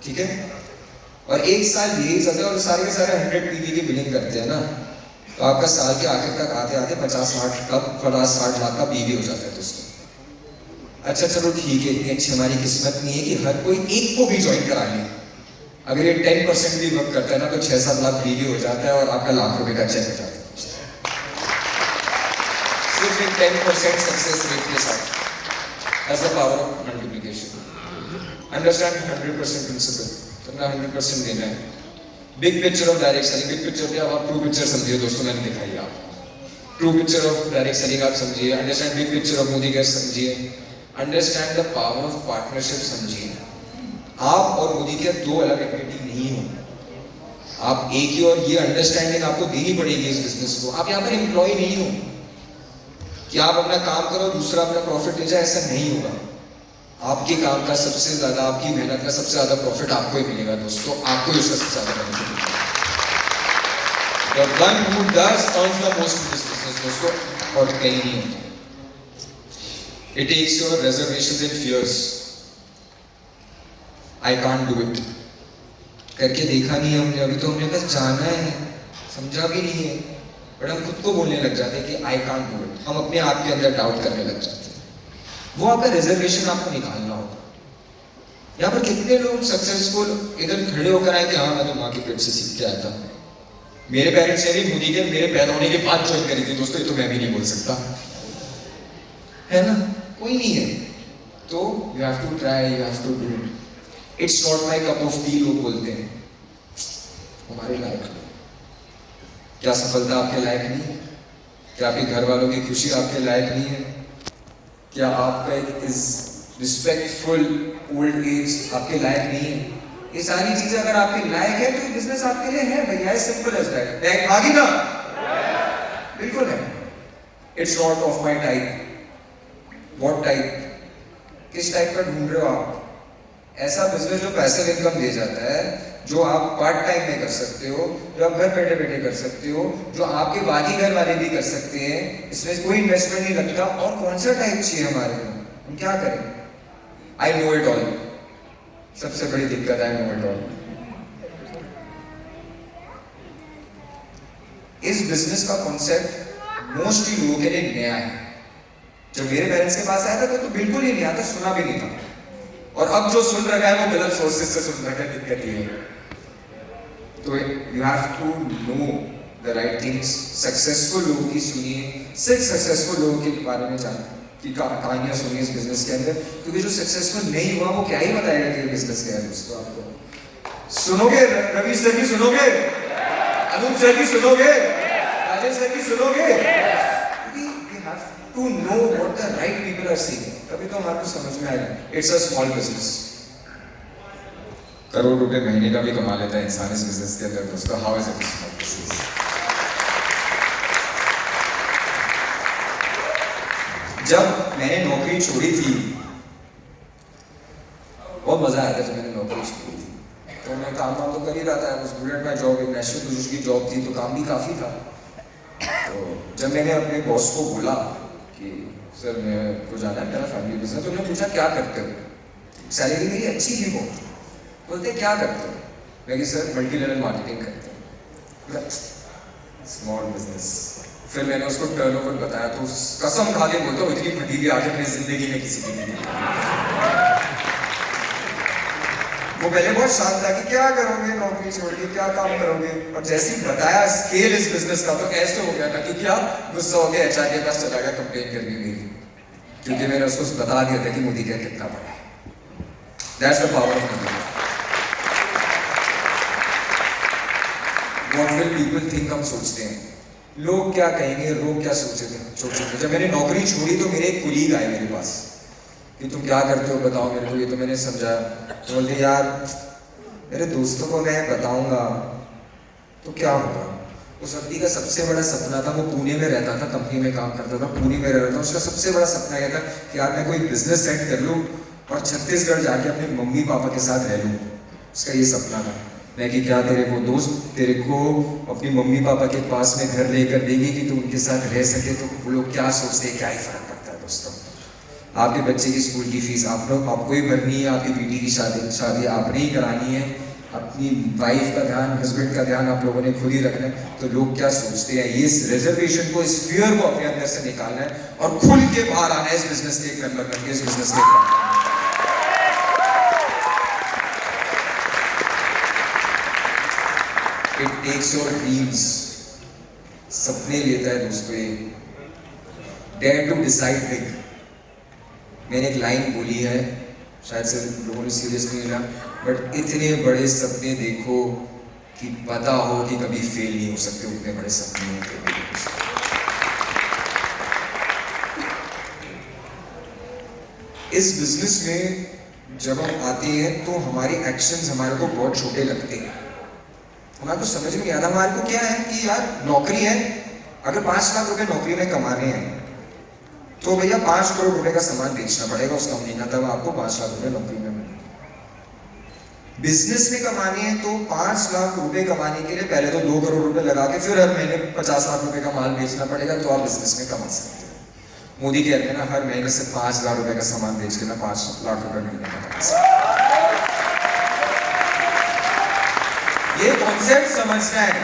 ठीक है, और 1 साल यही चलता है और सारे के सारे 100 पीवी की बिलिंग करते हैं ना, तो आपका साल के आखिर तक आते आते 50-60 लाख का पीवी हो जाता है दोस्तों। अच्छा चलो ठीक है, इतनी अच्छी हमारी किस्मत नहीं है कि हर कोई एक को भी ज्वाइन करा ले। अगर ये 10% भी वर्क करता है ना, तो 6-7 लाख पीवी हो जाता है और आपका लाख रुपए का चेक हो जाता है सिर्फ एक 10% सक्सेस रेट के साथ। That's the power of multiplication. Understand 100% principle. तुमने 100% देना है। Big picture of direct selling, big picture क्या, आप ट्रू पिक्चर समझिए दोस्तों, मैंने दिखाई आपको। True picture of direct selling आप समझिए, understand big picture of Modi gas समझिए, understand the power of partnership समझिए। आप और मोदी के 2 अलग एक्टिविटी नहीं हो, आप एक ही, और ये अंडरस्टैंडिंग आपको देनी पड़ेगी इस बिजनेस को। आप यहाँ पर एम्प्लॉय नहीं हो कि आप अपना काम करो दूसरा अपना प्रॉफिट ले जाए, ऐसा नहीं होगा। आपके काम का सबसे ज्यादा, आपकी मेहनत का सबसे ज्यादा प्रॉफिट आपको ही मिलेगा दोस्तों, आपको ही उसका सबसे ज्यादा बेनिफिट मिलेगा। The one who does earns the most in this business दोस्तों, और कहीं नहीं होता। It takes your reservations and fears. I can't do it. करके देखा नहीं है हमने अभी, तो हमने बस जाना है, समझा भी नहीं है, बट हम खुद को बोलने लग जाते हैं कि आई कांट डू इट। हम अपने आप के अंदर डाउट करने लग जाते हैं। वो आपका रिजर्वेशन आपको निकालना होगा। यहाँ पर कितने लोग सक्सेसफुल इधर खड़े होकर आए कि हाँ मैं तो माँ के पेट से सीख के आया था, मेरे पेरेंट्स ने भी मोदी के मेरे पैदा होने के बाद ज्वाइन करी थी दोस्तों, ये तो मैं भी नहीं बोल सकता, है ना, कोई नहीं है। तो you have to try, you have to do it. It's not my cup of tea लोग बोलते हैं, हमारे लायक नहीं। क्या सफलता आपके लायक नहीं है? क्या आपके घर वालों की खुशी आपके लायक नहीं है? क्या आपका एक रिस्पेक्टफुल ओल्ड एज आपके लायक नहीं है? ये सारी चीजें अगर आपके लायक है तो बिजनेस आपके लिए है भैया, सिंपल एज दैट। बैग भागी ना, बिल्कुल है। It's not of my type. What type? किस टाइप का ढूंढ रहे हो आप? ऐसा बिजनेस जो पैसिव इनकम दे जाता है, जो आप पार्ट टाइम में कर सकते हो, जो आप घर बैठे बैठे कर सकते हो, जो आपके बाकी घर वाले भी कर सकते हैं, इसमें कोई इन्वेस्टमेंट नहीं लगता। और कौन सा टाइप चाहिए हमारे को, हम क्या करें? आई नो इट ऑल, सबसे बड़ी दिक्कत है, आई नो इट ऑल। इस बिजनेस का कॉन्सेप्ट मोस्टली लोगों के लिए नया है। जब मेरे पेरेंट्स के पास आया था तो बिल्कुल ही नहीं आता, सुना भी नहीं था, और अब जो सुन रखा है वो गलत सोर्सेज से सुन रखा है, दिक्कत ये है। तो you have to know the right things. Successful लोगों की सुनिए, सिर्फ सक्सेसफुल लोगों के बारे में जानिए, कि कहानियां सुनिए इस बिजनेस के अंदर, क्योंकि जो सक्सेसफुल नहीं हुआ वो क्या ही बताएगा कि बिजनेस क्या है दोस्तों। आपको सुनोगे, रवि सर की सुनोगे, अनूप सर की सुनोगे, राजेश सर की सुनोगे, to know what the right people are saying, तभी तो हमारे को समझ में आएगा। It's a small business। Crore रुपए महीने का भी कमा लेता है इंसान इस बिजनेस के अंदर दोस्तों। How is it a small business? जब मैंने नौकरी छोड़ी थी, बहुत मजा आया था जब मैंने नौकरी छोड़ी थी। तो मैं काम तो कर ही रहा था, उस बुलेट में जॉब, एक नेशनल पुलिस की जॉब थी, तो काम भी काफी था। तो जब मैंने अपने बॉस को बोला कि सर मेरे को जाना है, मेरा फैमिली बिजनेस। तो उन्होंने पूछा क्या करते हो, सैलरी मेरी अच्छी थी बहुत, बोलते क्या करते हो, मैं कि सर मल्टी लेवल मार्केटिंग करते हो, स्मॉल बिजनेस। फिर मैंने उसको टर्नओवर बताया तो कसम खा के बोलता हूँ इतनी फटी हुई आगे अपनी जिंदगी में किसी की नहीं। वो पहले बहुत शांत था कि क्या करोगे नौकरी छोड़ के, क्या काम करोगे, और जैसे ही बताया स्केल इस बिजनेस का तो ऐसे हो गया था कि क्या गुस्सा हो गया, एचआर के पास चला गया कंप्लेन करने मेरी, क्योंकि मैंने उसको बता दिया था कि मोदी का कितना बड़ा है। That's the power of money. What will people think हम सोचते हैं, लोग क्या कहेंगे, लोग क्या सोचेंगे। जब मैंने नौकरी छोड़ी तो मेरे एक कुलीग आए मेरे पास कि तुम क्या करते हो बताओ मेरे को, ये तो मैंने समझा। तो बोलते यार मेरे दोस्तों को मैं बताऊंगा तो क्या होगा। उस व्यक्ति का सबसे बड़ा सपना था, वो पुणे में रहता था, कंपनी में काम करता था, पुणे में रहता था। उसका सबसे बड़ा सपना यह था कि यार मैं कोई बिजनेस सेट कर लूँ और छत्तीसगढ़ जाके अपने मम्मी पापा के साथ रह लूँ। उसका ये सपना था। मैं कि क्या तेरे वो दोस्त तेरे को अपनी मम्मी पापा के पास में घर लेकर देंगे कि तू उनके साथ रह सके, तो वो लोग क्या सोचते हैं, क्या ही फर्क पड़ता है दोस्तों। आपके बच्चे की स्कूल की फीस आपको ही भरनी है, आपकी बेटी की शादी आपने ही करानी है, अपनी वाइफ का ध्यान, हस्बैंड का ध्यान आप लोगों ने खुद ही रखना है। तो लोग क्या सोचते हैं, ये इस रिजर्वेशन को, इस फियर को अपने अंदर से निकालना है और खुल के बाहर आना है इस बिजनेस के एक मेंबर बनके, इस बिजनेस के It takes your dreams, सपने लेता है दोस्तों ये, dare to decide big। मैंने एक लाइन बोली है, शायद से लोगों ने सीरियस नहीं लिया, बट इतने बड़े सपने देखो कि पता हो कि कभी फेल नहीं हो सकते, उतने बड़े सपने होते हैं। इस बिजनेस में जब हम आते हैं तो हमारे एक्शंस हमारे को बहुत छोटे लगते हैं, हमारे को समझ में नहीं आता हमारे को क्या है कि यार नौकरी है, अगर 5 लाख रुपए नौकरी में कमाने हैं तो भैया 5 करोड़ रुपए का सामान बेचना पड़ेगा उस कंपनी का, तब आपको 5 लाख रुपए नौकरी में मिलेगा। बिजनेस में कमाने हैं तो 5 लाख रुपए कमाने के लिए पहले तो 2 करोड़ रुपए लगा के फिर हर महीने 50 लाख रुपए का माल बेचना पड़ेगा, तो आप बिजनेस में कमा सकते हैं। मोदी कहते हैं ना, हर महीने से 5 लाख रुपए का सामान बेच के ना 5 लाख रुपए महीने का कमा सकते हैं। ये कॉन्सेप्ट समझना है,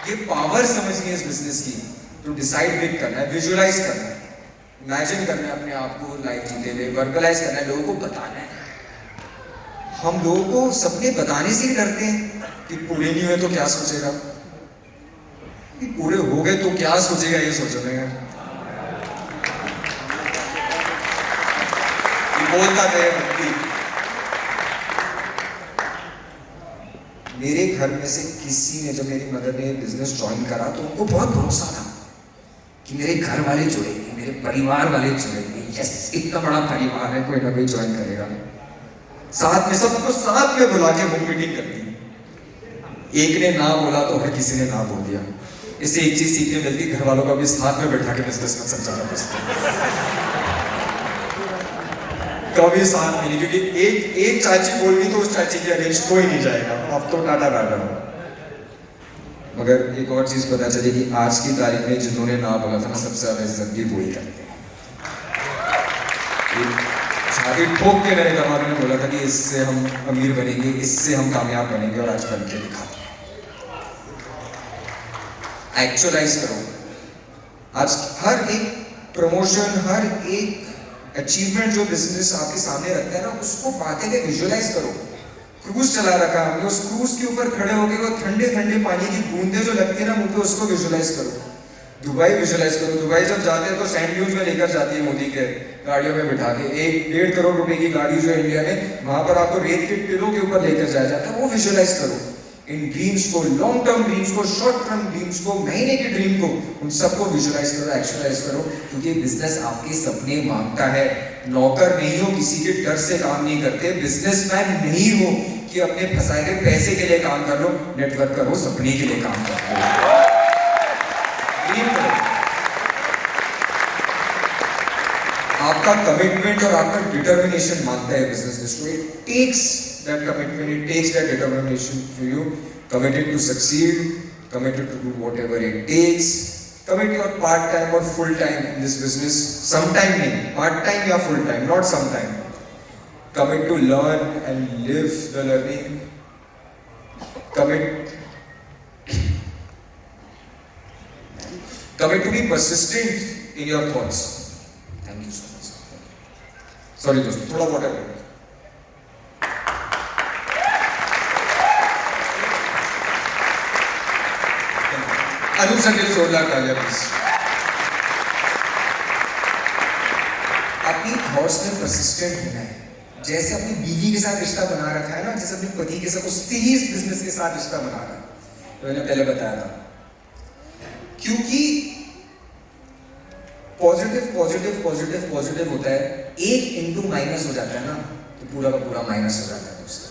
ये पावर समझनी है इस बिजनेस की, तो डिसाइड बिग करना है, विजुअलाइज करना है, इमेजिन करना है अपने आप को लाइफ जीते हुए, वर्बलाइज करना है, लोगों को बताना है। हम लोगों को सपने बताने से ही डरते हैं कि पूरे नहीं हुए तो क्या सोचेगा, कि पूरे हो गए तो क्या सोचेगा, ये सोच रहे हैं। बोलता है व्यक्ति, मेरे घर में से किसी ने, जब मेरी मदर ने बिजनेस ज्वाइन करा तो उनको बहुत भरोसा था कि मेरे घर वाले जुड़ेंगे, मेरे परिवार वाले जुड़ेंगे, यस इतना बड़ा परिवार है, कोई ना कोई ज्वाइन करेगा। साथ में सबको साथ में बुला के बुक मीटिंग करती, एक ने ना बोला तो हर किसी ने ना बोल दिया। इससे एक चीज सीखने मिलती, घर वालों को भी साथ में बैठा के बिजनेस में समझाना पड़ता, कभी साथ मिली, क्योंकि एक चाची बोल गई तो उस चाची के अगेंस्ट कोई नहीं जाएगा, अब तो टाटा बाटा हो। मगर एक और चीज पता चली कि आज की तारीख में जिन्होंने ना बोला था ना, सबसे ज्यादा इज्जत भी वही करते हैं। छाती ठोक के मेरे घर वालों ने बोला था कि इससे हम अमीर बनेंगे, इससे हम कामयाब बनेंगे, और आज बन के दिखाते हैं। एक्चुअलाइज करो। आज हर एक प्रमोशन, हर एक अचीवमेंट जो बिजनेस आपके सामने रखता है ना, उसको बातें में विजुअलाइज करो। क्रूज चला रखा हमने, उस क्रूज के ऊपर खड़े होकर वो ठंडे ठंडे पानी की बूंदें जो लगती है ना मुंह पे, उसको विजुअलाइज करो। दुबई विजुअलाइज करो। दुबई जब जाते हैं तो सैंड ड्यून्स में लेकर जाती है मोदी के गाड़ियों में बिठा के, 1-1.5 करोड़ रुपए की गाड़ी जो है इंडिया में, वहां पर आपको रेत के टिलों के ऊपर लेकर जाया जाता है, वो विजुअलाइज करो। इन ड्रीम्स को, लॉन्ग टर्म ड्रीम्स को, शॉर्ट टर्म ड्रीम्स को, महीने के ड्रीम को, उन सबको विजुअलाइज करो, एक्चुअलाइज करो, क्योंकि बिजनेस आपके सपने मांगता है। नौकर नहीं हो, किसी के डर से काम नहीं करते, बिजनेसमैन नहीं हो कि अपने फंसाए गए पैसे के लिए काम कर लो, नेटवर्क करो, सपने के लिए काम करो, ड्रीम करो। आपका कमिटमेंट और आपका डिटर्मिनेशन मांगता है बिजनेस को। It takes that commitment, it takes that determination for you, committed to succeed, committed to do whatever it takes, Commit your part time or full time in this business. Sometime nahi, part time या full time, not sometime. Commit to learn and live the learning. Commit to be persistent in your thoughts. Thank you so much. Sorry दोस्तों, थोड़ा water लो. Anoop sir के लिए जोरदार तालियां please. अपनी thoughts में persistent होना है. जैसे अपनी बीवी के साथ रिश्ता बना रखा है ना, जैसे अपने पति के साथ उसी ही बिजनेस के साथ रिश्ता बना रहा है, तो मैंने पहले बताया था. क्योंकि पॉजिटिव पॉजिटिव पॉजिटिव पॉजिटिव होता है, एक इंटू माइनस हो जाता है ना, तो पूरा का पूरा माइनस हो जाता है दोस्तों.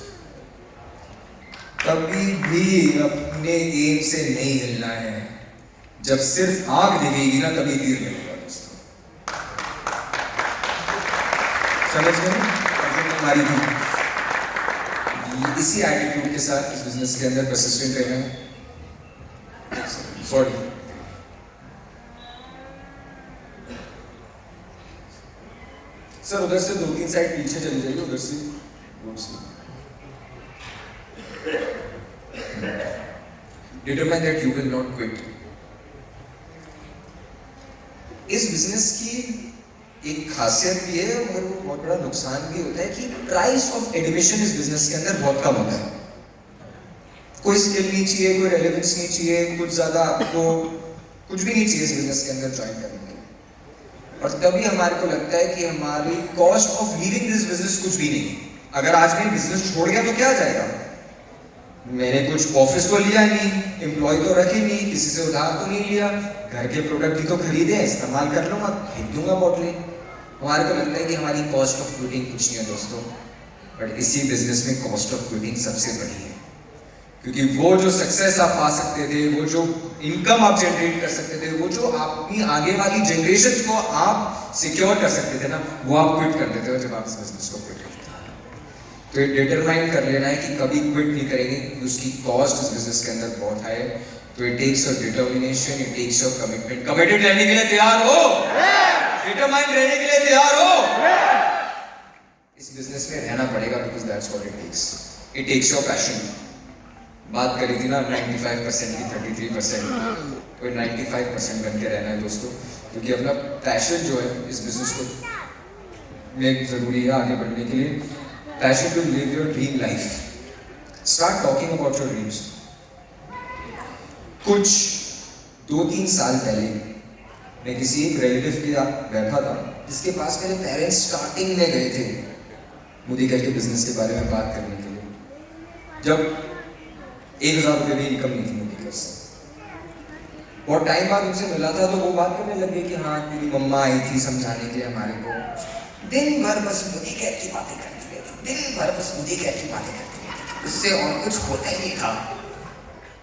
कभी भी अपने एम से नहीं हिलना है. जब सिर्फ आग दिखेगी ना, तभी तीर लगेगा दोस्तों. समझ गए? हमारी इसी एटीट्यूड के साथ इस बिजनेस के अंदर परसिस्टेंट रहना है. सॉरी, सर उधर से 2-3 साइड पीछे चली जाइए, उधर से. Determine that you will not quit. इस बिजनेस की एक खासियत भी है और वो बहुत बड़ा नुकसान भी होता है कि प्राइस ऑफ एडमिशन इस बिजनेस के अंदर बहुत कम होता है. कोई स्किल नहीं चाहिए, कोई रेलेवेंस नहीं चाहिए, कुछ ज्यादा आपको कुछ भी नहीं चाहिए इस बिजनेस के अंदर ज्वाइन करने के लिए. और तभी हमारे को लगता है कि हमारी cost of leaving this business कुछ भी नहीं. अगर आज मैं बिजनेस छोड़ गया तो क्या जाएगा? मैंने कुछ ऑफिस तो लिया नहीं, एम्प्लॉय तो रखे नहीं, किसी से उधार तो नहीं लिया, घर के प्रोडक्ट ही तो खरीदे, इस्तेमाल कर लूंगा, फेंक दूंगा बॉटलें. हमारे को लगता है कि हमारी कॉस्ट ऑफ क्विटिंग कुछ नहीं है दोस्तों. बट इसी बिजनेस में कॉस्ट ऑफ क्विटिंग सबसे बड़ी है. क्योंकि वो जो सक्सेस आप पा सकते थे, वो जो इनकम आप जनरेट कर सकते थे, वो जो अपनी आगे वाली जनरेशन को आप सिक्योर कर सकते थे ना, वो आप क्विट कर देते हो जब आप इस बिजनेस को क्विट करते हो. तो ये डिटरमाइन कर लेना है कि कभी क्विट नहीं करेंगे, क्योंकि उसकी कॉस्ट इस बिजनेस के अंदर बहुत हाई है. तो it takes your determination, it takes your commitment. Committed रहने के लिए तैयार हो, डिटरमाइंड रहने के लिए तैयार हो. इस बिजनेस में रहना पड़ेगा, because that's what it takes. It takes your passion. बात करी थी ना 95% की 33%, तो 95% बन के रहना है दोस्तों. क्योंकि अपना पैशन जो है इस बिजनेस को में जरूरी है आगे बढ़ने के लिए. Passion to live your dream life. Start talking about your dreams. कुछ 2-3 साल पहले मैं किसी एक रिलेटिव के साथ बैठा था, जिसके पास मेरे पेरेंट्स स्टार्टिंग में गए थे मोदीकर के बिजनेस के बारे में बात करने के लिए, जब 1000 रुपये भी इनकम नहीं थी मोदीकर से. और टाइम बाद उनसे मिला था तो वो बात करने लगे कि हाँ तेरी मम्मा आई थी समझाने के लिए हमारे को, दिन भर बस मोदीकर की बातें करती रहती, दिन भर बस मोदीकर की बातें करती रहती, उससे और कुछ होता ही नहीं था.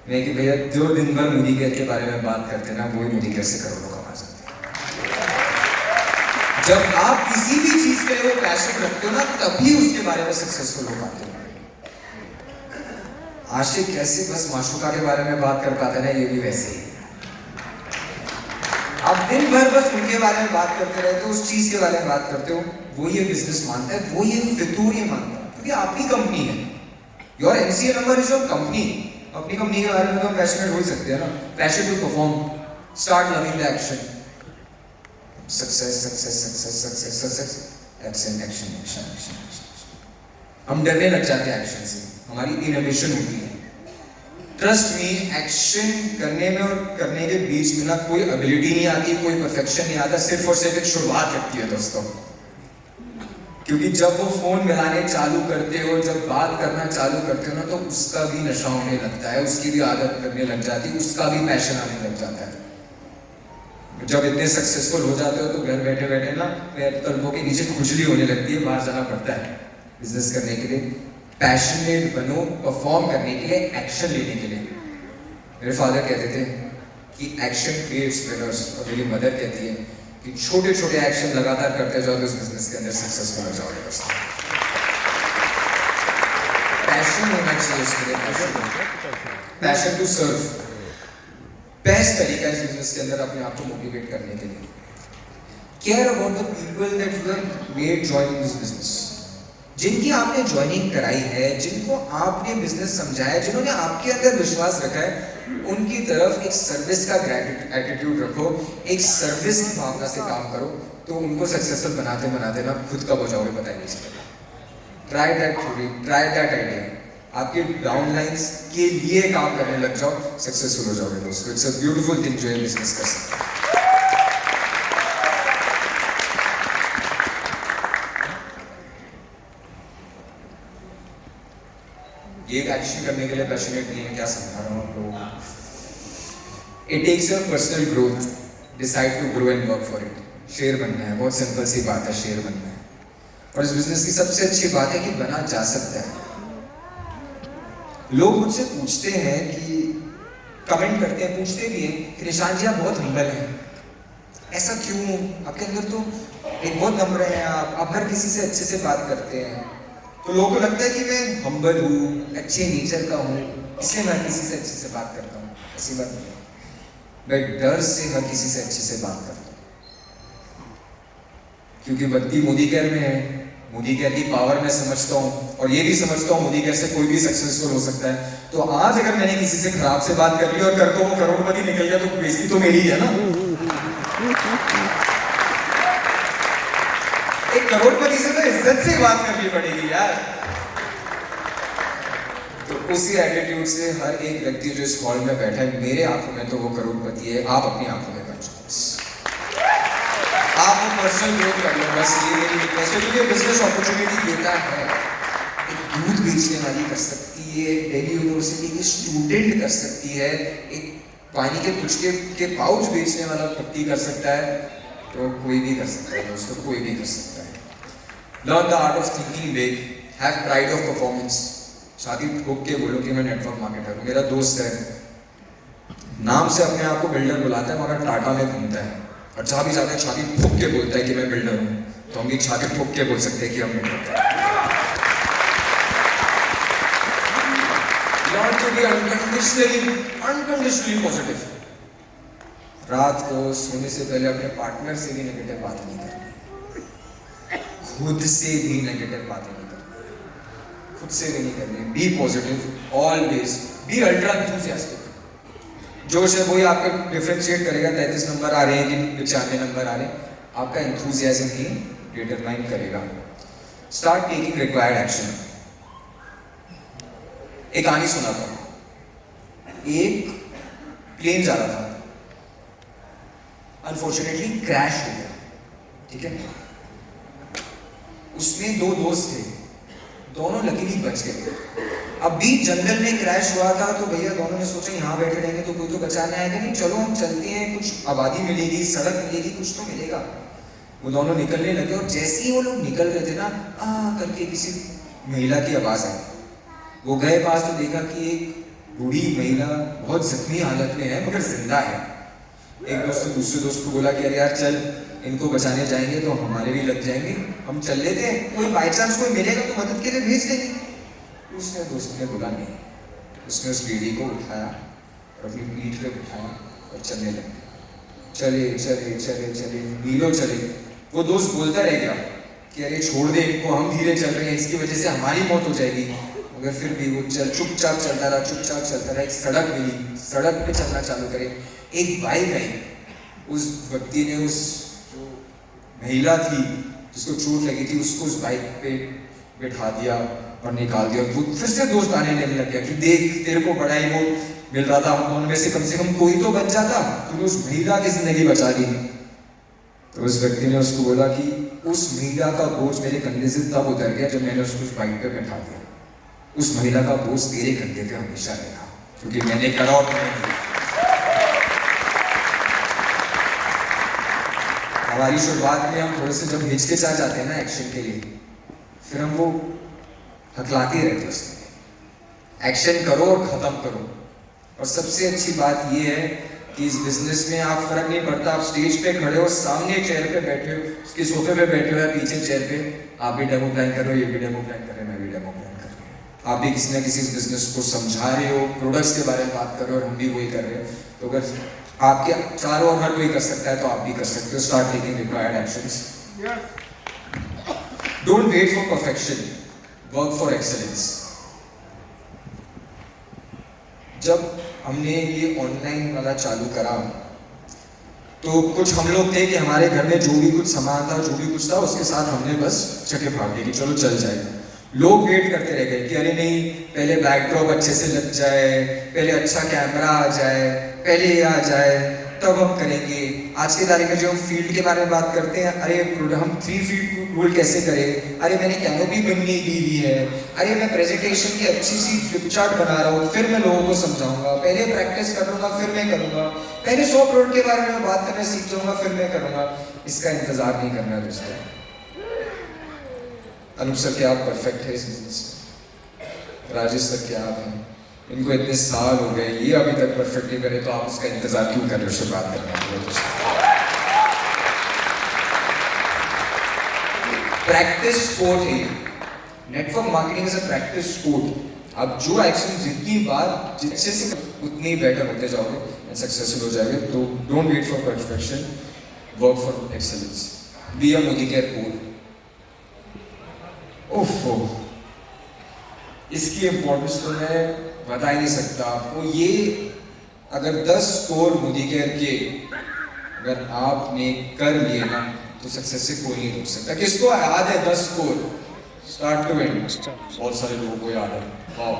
मैं कि भैया जो दिन भर मोदीकर के बारे में बात करते ना, वो मोदीकर से करोड़ों कमा सकते हैं. जब आप किसी भी चीज के लिए वो पैशन रखते हो ना, तभी उसके बारे में सक्सेसफुल हो पाते हो. आशिक कैसे बस माशूका के बारे में बात कर पाते ना, ये भी वैसे ही. आप दिन भर बस उनके बारे में बात करते रहते हो, उस चीज के बारे में बात करते हो. वो ये बिजनेस मानता है, वो ये फितूर ये मानता है, क्योंकि आपकी कंपनी है. Your MCA number is your company. अपनी कंपनी के बारे में तो हम पैशनेट हो ही सकते हैं ना. Passion to perform, start loving the action. Success success success success success, action action action action. हम डरने लग जाते हैं एक्शन से, हमारी इनोवेशन होती है. ट्रस्ट मी, एक्शन करने में और करने के बीच में ना कोई एबिलिटी नहीं आती, कोई परफेक्शन नहीं आता, सिर्फ और सिर्फ एक शुरुआत लगती है दोस्तों. क्योंकि जब वो फोन मिलाने चालू करते हो, जब बात करना चालू करते हो ना, तो उसका भी नशा होने लगता है, उसकी भी आदत लगने लग जाती है, उसका भी पैशन आने लग जाता है. जब इतने सक्सेसफुल हो जाते हो तो घर बैठे बैठे ना पैर तलवों के नीचे खुजली होने लगती है, बाहर जाना पड़ता है बिजनेस करने के लिए. पैशनेट बनो परफॉर्म करने के लिए, एक्शन लेने के लिए. मेरे फादर कहते थे कि एक्शन क्रिएट्स विनर्स, और मेरी मदर कहती है कि छोटे छोटे एक्शन लगातार करते जाओ तो इस बिजनेस के अंदर सक्सेसफुल हो जाओगे. पैशन होना चाहिए उसके लिए. Passion to serve. बेस्ट तरीका है इस बिजनेस के अंदर अपने आप को मोटिवेट करने के लिए। Care about the people that you have made join this business, जिनकी आपने ज्वाइनिंग कराई है, जिनको आपने बिजनेस समझाया, जिन्होंने आपके अंदर विश्वास रखा है, उनकी तरफ एक सर्विस का एटीट्यूड रखो, एक सर्विस की भावना से काम करो, तो उनको सक्सेसफुल बनाते बनाते ना खुद कब हो जाओगे पता ही नहीं चलेगा। Try that theory, try that idea, आपके डाउनलाइंस के लिए काम करने लग जाओ, सक्सेसफुल हो जाओगे दोस्तों। इट्स अ ब्यूटीफुल थिंग जो ये बिजनेस कर सकते हैं। ये एक्शन करने के लिए पैशनेट नहीं है, क्या समझा रहा हूँ आप लोगों को। It takes your personal growth, decide to grow and work for it. शेर बनना है, बहुत सिंपल सी बात है, शेर बनना है। और इस बिजनेस की सबसे अच्छी बात है कि बना जा सकता है। लोग मुझसे पूछते हैं कि, कमेंट करते हैं, पूछते भी हैं कि निशान जी आप बहुत हम्बल हैं, ऐसा क्यों? आपके अंदर तो एक बहुत नम्र है, आप हर किसी से अच्छे से बात करते हैं। तो लोगों को लगता है कि मैं हम्बल हूँ, अच्छे नेचर का हूँ, इसलिए मैं किसी से अच्छे से बात करता हूँ। ऐसी बात नहीं है, मैं डर से हर किसी से अच्छे से बात करता हूँ, क्योंकि बत्ती मोदी केयर में है। मोदी केयर की पावर मैं समझता हूँ, और ये भी समझता हूँ मोदी केयर से कोई भी सक्सेसफुल हो सकता है। तो आज अगर मैंने किसी से खराब से बात कर ली और कर को वो करोड़पति निकल गया, तो बेइज्जती तो मेरी है ना। एक करोड़पति से तो इज्जत से बात करनी पड़ेगी यार। तो उसी एटीट्यूड से हर एक व्यक्ति जो इस हॉल में बैठा है, मेरे आंखों में तो वो करोड़पति है, आप अपनी आंखों में बन जाओ। आप वो पर्सनल ग्रोथ कर लो, बस ये मेरी रिक्वेस्ट है। क्योंकि बिजनेस अपॉर्चुनिटी देता है। एक दूध बेचने वाली कर सकती है, दिल्ली यूनिवर्सिटी की स्टूडेंट कर सकती है, एक पानी के पुचके के पाउच बेचने वाला व्यक्ति कर सकता है, तो कोई भी कर सकता है दोस्तों, कोई भी कर सकता है। Learn the art of thinking big, have pride of performance. छाती ठोक के बोलो कि मैं नेटवर्क मार्केटर हूँ। मेरा दोस्त है, नाम से अपने आप को बिल्डर बुलाता है, मगर टाटा में घूमता है, और जहाँ भी जाता है छाती ठोक के बोलता है कि मैं बिल्डर हूँ। तो हम भी छाती ठोक के बोल सकते हैं कि हम नेटवर्क हैं। Learn to be unconditionally positive. रात को सोने से पहले अपने पार्टनर से भी नेगेटिव बात नहीं करनी, खुद से भी नेगेटिव बातें नहीं करनी, खुद से भी नहीं करनी। Be positive always, be ultra enthusiastic. जोश है वही आपका डिफरेंशिएट करेगा 33 नंबर आ रहे हैं कि 95 नंबर आ रहे हैं, आपका एंथुसियाज्म ही डिटरमाइन करेगा। Start taking required action. एक कहानी सुनाता हूं। एक प्लेन जा रहा था, अनफॉर्चुनेटली क्रैश हो गया, ठीक है। उसमें दो दोस्त थे, दोनों लकीली बच गए। अब बीच जंगल में क्रैश हुआ था, तो भैया दोनों ने सोचा यहाँ बैठे रहेंगे तो कोई तो बचाने आएगा नहीं, चलो हम चलते हैं, कुछ आबादी मिलेगी, सड़क मिलेगी, कुछ तो मिलेगा। वो दोनों निकलने लगे, और जैसे ही वो लोग निकल रहे थे ना, करके किसी महिला की आवाज आई। वो गए पास तो देखा कि एक बूढ़ी महिला बहुत जख्मी हालत में है, मगर जिंदा है। एक दोस्त ने दूसरे दोस्त को बोला कि अरे यार चल, इनको बचाने जाएंगे तो हमारे भी लग जाएंगे, हम चल लेते हैं, कोई बाई चांस कोई मिलेगा तो मदद के लिए भेज देंगे। उसने दोस्त ने बोला नहीं। उसने उस लेडी को उठाया और अपनी पीठ पे बिठाया और चलने लगे। चले चले चले चले मीलों चले। वो दोस्त बोलता रह गया कि अरे छोड़ दे इनको, हम धीरे चल रहे हैं, इसकी वजह से हमारी मौत हो जाएगी। मगर फिर भी वो चुपचाप चलता रहा, चुपचाप चलता रहा। एक सड़क मिली, सड़क पे चलना चालू करे। एक बाइक आई, उस व्यक्ति ने उस जो महिला थी जिसको चोट लगी थी, उसको उस बाइक पे बिठा दिया और निकाल दिया। वो फिर से दोस्त आने लग गया कि देख तेरे को बड़ा ही वो मिल रहा था, हम दोनों में से कम कोई तो बच जाता, तूने उस महिला की जिंदगी बचा दी। तो उस व्यक्ति ने उसको बोला कि उस महिला का बोझ मेरे कंधे से तब उतर गया जब मैंने उसको उस बाइक पे बैठा दिया। उस महिला का बोझ तेरे कंधे पे हमेशा रहेगा, क्योंकि मैंने करा और हमारी शुरुआत में हम थोड़े से जब हिचकिचा जाते हैं ना एक्शन के लिए, फिर हम वो हकलाते रहते उसमें। एक्शन करो और खत्म करो। और सबसे अच्छी बात ये है कि इस बिजनेस में आप फर्क नहीं पड़ता, आप स्टेज पे खड़े हो, सामने चेयर पे बैठे हो, उसके सोफे पे बैठे हो या पीछे चेयर पे, आप भी डेमो प्लान कर रहे हो, ये भी डेमो प्लान कर रहे हो, मैं भी डेमो प्लान कर रहा हूँ। आप भी किसी ना किसी बिजनेस को समझा रहे हो, प्रोडक्ट्स के बारे में बात कर रहे हो और हम भी वही कर रहे हो। तो अगर आपके चारों ओर हर कोई कर सकता है, तो आप भी कर सकते हो. Start taking required actions. Don't wait for perfection, work for excellence. जब हमने ये ऑनलाइन वाला चालू करा तो कुछ हम लोग थे कि हमारे घर में जो भी कुछ सामान था, जो भी कुछ था, उसके साथ हमने बस चटे फाड़ दिए कि चलो चल जाएगा. लोग वेट करते रह गए कि अरे नहीं, पहले बैकड्रॉप अच्छे से लग जाए, पहले अच्छा कैमरा आ जाए, पहले ये आ जाए, तब हम करेंगे. आज के तारीख में जो हम फील्ड के बारे में बात करते हैं, अरे हम 3 फीट रोल कैसे करें, अरे मैंने कैनोपी बननी दी हुई है, अरे मैं प्रेजेंटेशन की अच्छी सी फ्लिप चार्ट बना रहा हूँ, फिर मैं लोगों को समझाऊंगा, पहले प्रैक्टिस कर लूंगा, फिर मैं करूंगा, पहले 100 करोड़ के बारे में बात करना सीख जाऊंगा, फिर मैं करूंगा. इसका इंतजार नहीं करना है दोस्तों. अनूप सर क्या आप परफेक्ट है इस बिजनेस में? राजेश सर क्या आप हैं? इनको इतने साल हो गए, ये अभी तक परफेक्ट नहीं करे, तो आप उसका इंतजार क्यों कर रहे हो? शुरुआत करना. प्रैक्टिस स्पोर्ट है. Network marketing is a practice sport. आप जो एक्शन जितनी बार जितने से उतनी बेटर होते जाओगे एंड सक्सेसफुल हो जाओगे. तो don't wait for perfection, work for excellence. Be a Modi care core. ओफो, इसकी इंपॉर्टेंस तो मैं बता ही नहीं सकता आपको. ये अगर 10 स्कोर मोदी केयर के अगर आपने कर लिए ना, तो सक्सेस से कोई नहीं रोक सकता. किसको याद है 10 स्कोर स्टार्ट टू एंड? बहुत सारे लोगों को याद है. वाओ,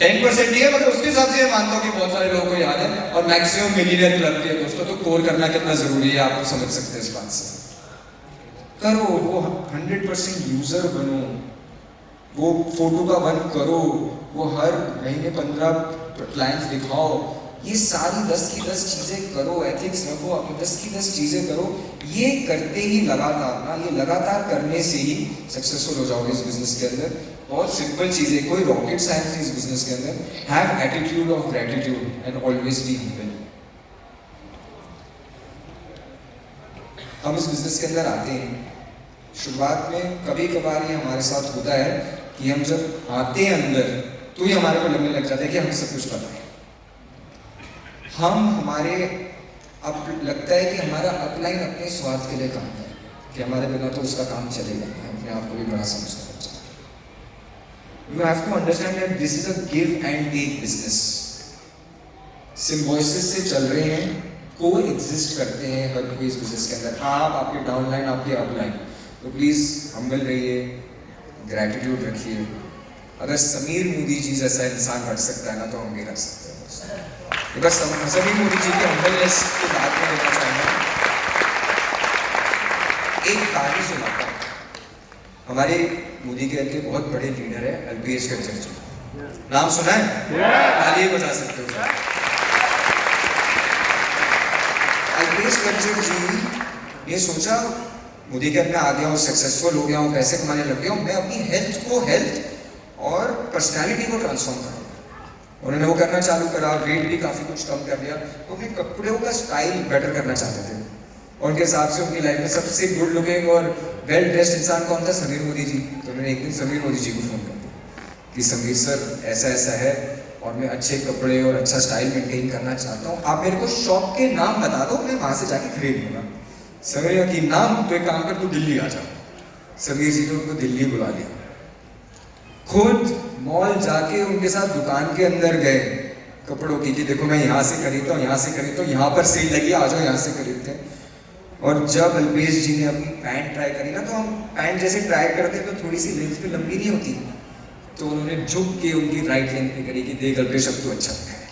10% नहीं है, मगर उसके हिसाब से मैं मानता हूँ कि बहुत सारे लोगों को याद है. और मैक्सिमम मिलियनेयर क्लब के दोस्तों, तो कोर करना कितना जरूरी है आप तो समझ सकते हैं इस बात से. करो, वो 100% यूजर बनो, वो फोटो का 1 करो, वो हर महीने 15 क्लाइंट्स दिखाओ. ये सारी 10 की 10 चीजें करो, एथिक्स रखो, अपनी 10 की 10 चीजें करो. ये करते ही लगातार ना, ये लगातार करने से ही सक्सेसफुल हो जाओगे इस बिजनेस के अंदर. बहुत सिंपल चीजें, कोई रॉकेट साइंस नहीं इस बिजनेस के अंदर. Have attitude of gratitude and always be humble. हम इस बिजनेस के अंदर आते हैं, शुरुआत में कभी कभार ये हमारे साथ होता है कि हम जब आते हैं अंदर तो ये हमारे को लगने लग जाता है कि हमें सब कुछ पता है. हम हमारे अब लगता है कि हमारा अपलाइन अपने स्वार्थ के लिए काम कर रहा है, कि हमारे बिना तो उसका काम चलेगा नहीं. अपने आप को भी बड़ा समझना लग जाता है. You have to understand that this is a give and take business. Symbiosis से चल रहे हैं, को एग्जिस्ट करते हैं हर कोई इस बिजनेस के अंदर. आप, आपके डाउनलाइन, आपके अपलाइन, तो प्लीज हम्बल रहिए, ग्रैटिट्यूड रखिए. अगर समीर मोदी जी जैसा इंसान रख सकता है ना, तो हम भी रख सकते हैं. बिकॉज समीर मोदी जी के हम्बलनेस की बात में लेना चाहूँगा. एक कहानी सुनाता हूँ. हमारे मोदी के बहुत बड़े लीडर है अल्पेश गज्जर जी. नाम सुना है? ताली बजा सकते हो. अल्पेश गज्जर जी ने सोचा, मोदी के में आ गया हूँ, सक्सेसफुल हो गया हूँ, पैसे कमाने लग गया हूँ, मैं अपनी हेल्थ और पर्सनालिटी को ट्रांसफॉर्म करूँ. उन्होंने वो करना चालू करा. वेट भी काफ़ी कुछ कम कर लिया. तो अपने कपड़ों का स्टाइल बेटर करना चाहते थे. और उनके हिसाब से उनकी लाइफ में सबसे गुड लुकिंग और वेल ड्रेस्ड इंसान कौन था? समीर मोदी जी. तो उन्होंने एक दिन समीर मोदी जी को फ़ोन कर दिया कि समीर सर ऐसा ऐसा है और मैं अच्छे कपड़े और अच्छा स्टाइल मेंटेन करना चाहता हूँ, आप मेरे को शॉप के नाम बता दो, मैं वहाँ से जाके खरीद लूँगा. समीर की नाम, तो एक काम कर, तू दिल्ली आ जा. समीर जी ने उनको दिल्ली बुला लिया. खुद मॉल जाके उनके साथ दुकान के अंदर गए कपड़ों की, कि देखो मैं यहाँ से खरीदता हूँ, यहाँ से खरीदता हूँ, यहाँ पर सेल लगी, आ जाओ यहाँ से खरीदते हैं. और जब अल्पेश जी ने अपनी पैंट ट्राई करी ना, तो हम पैंट जैसे ट्राई करते हैं तो थोड़ी सी लेंथ पे लंबी नहीं होती, तो उन्होंने झुक के उनकी राइट लेंथ पे करी कि देख अल्पेश अब तो अच्छा दिखा है.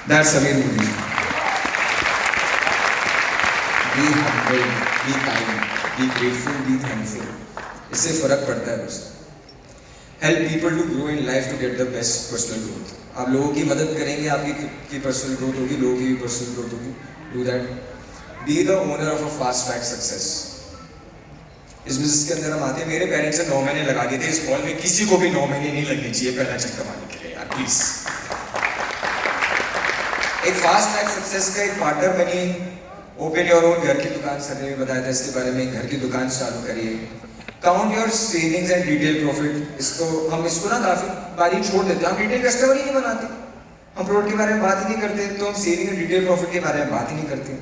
That's Sameer Modi. Be humble, be kind, be grateful, be thankful. इससे फर्क पड़ता है दोस्तों. Help people to grow in life to get the best personal growth. आप लोगों की मदद करेंगे, आपकी पर्सनल ग्रोथ होगी, लोगों की भी पर्सनल ग्रोथ होगी. Do that. Be the owner of a fast track success. इस बिजनेस के अंदर हम आते हैं. मेरे पेरेंट्स ने 9 महीने लगा दिए थे इस कॉल में. किसी को भी 9 महीने नहीं लगने चाहिए पहला चेक कमाने के लिए यार, प्लीज. एक फास्ट ट्रैक सक्सेस का एक पार्टनर बनिए. ओपन योर ओन घर की दुकान. सर ने बताया था इसके बारे में. घर की दुकान चालू करिए. Count your savings and retail profit. हम इसको ना काफी बारी छोड़ देते हैं. हम रिटेल कस्टमर ही नहीं बनाते. हम प्रोडक्ट के बारे में बात ही नहीं करते, तो हम सेविंग एंड रिटेल प्रॉफिट के बारे में बात ही नहीं करते।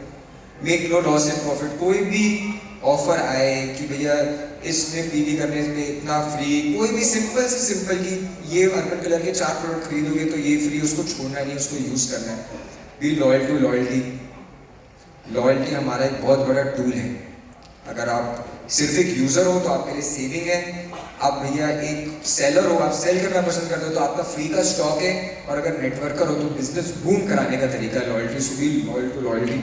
Make no loss in profit, कोई भी ऑफर आए कि भैया इसमें पीवी करने पे इतना फ्री, कोई भी सिंपल से सिंपल कि ये अर्बन कलर के 4 प्रोडक्ट खरीदोगे तो ये फ्री, उसको छोड़ना नहीं, उसको यूज करना है। Be loyal to loyalty. Loyalty हमारा एक बहुत बड़ा टूल है। अगर आप सिर्फ एक यूजर हो तो आपके लिए सेविंग है, आप भैया एक सेलर हो, आप सेल करना पसंद करते हो तो आपका फ्री का स्टॉक है, और अगर नेटवर्कर हो तो बिजनेस बूम कराने का तरीका है loyalty. So be loyal to loyalty.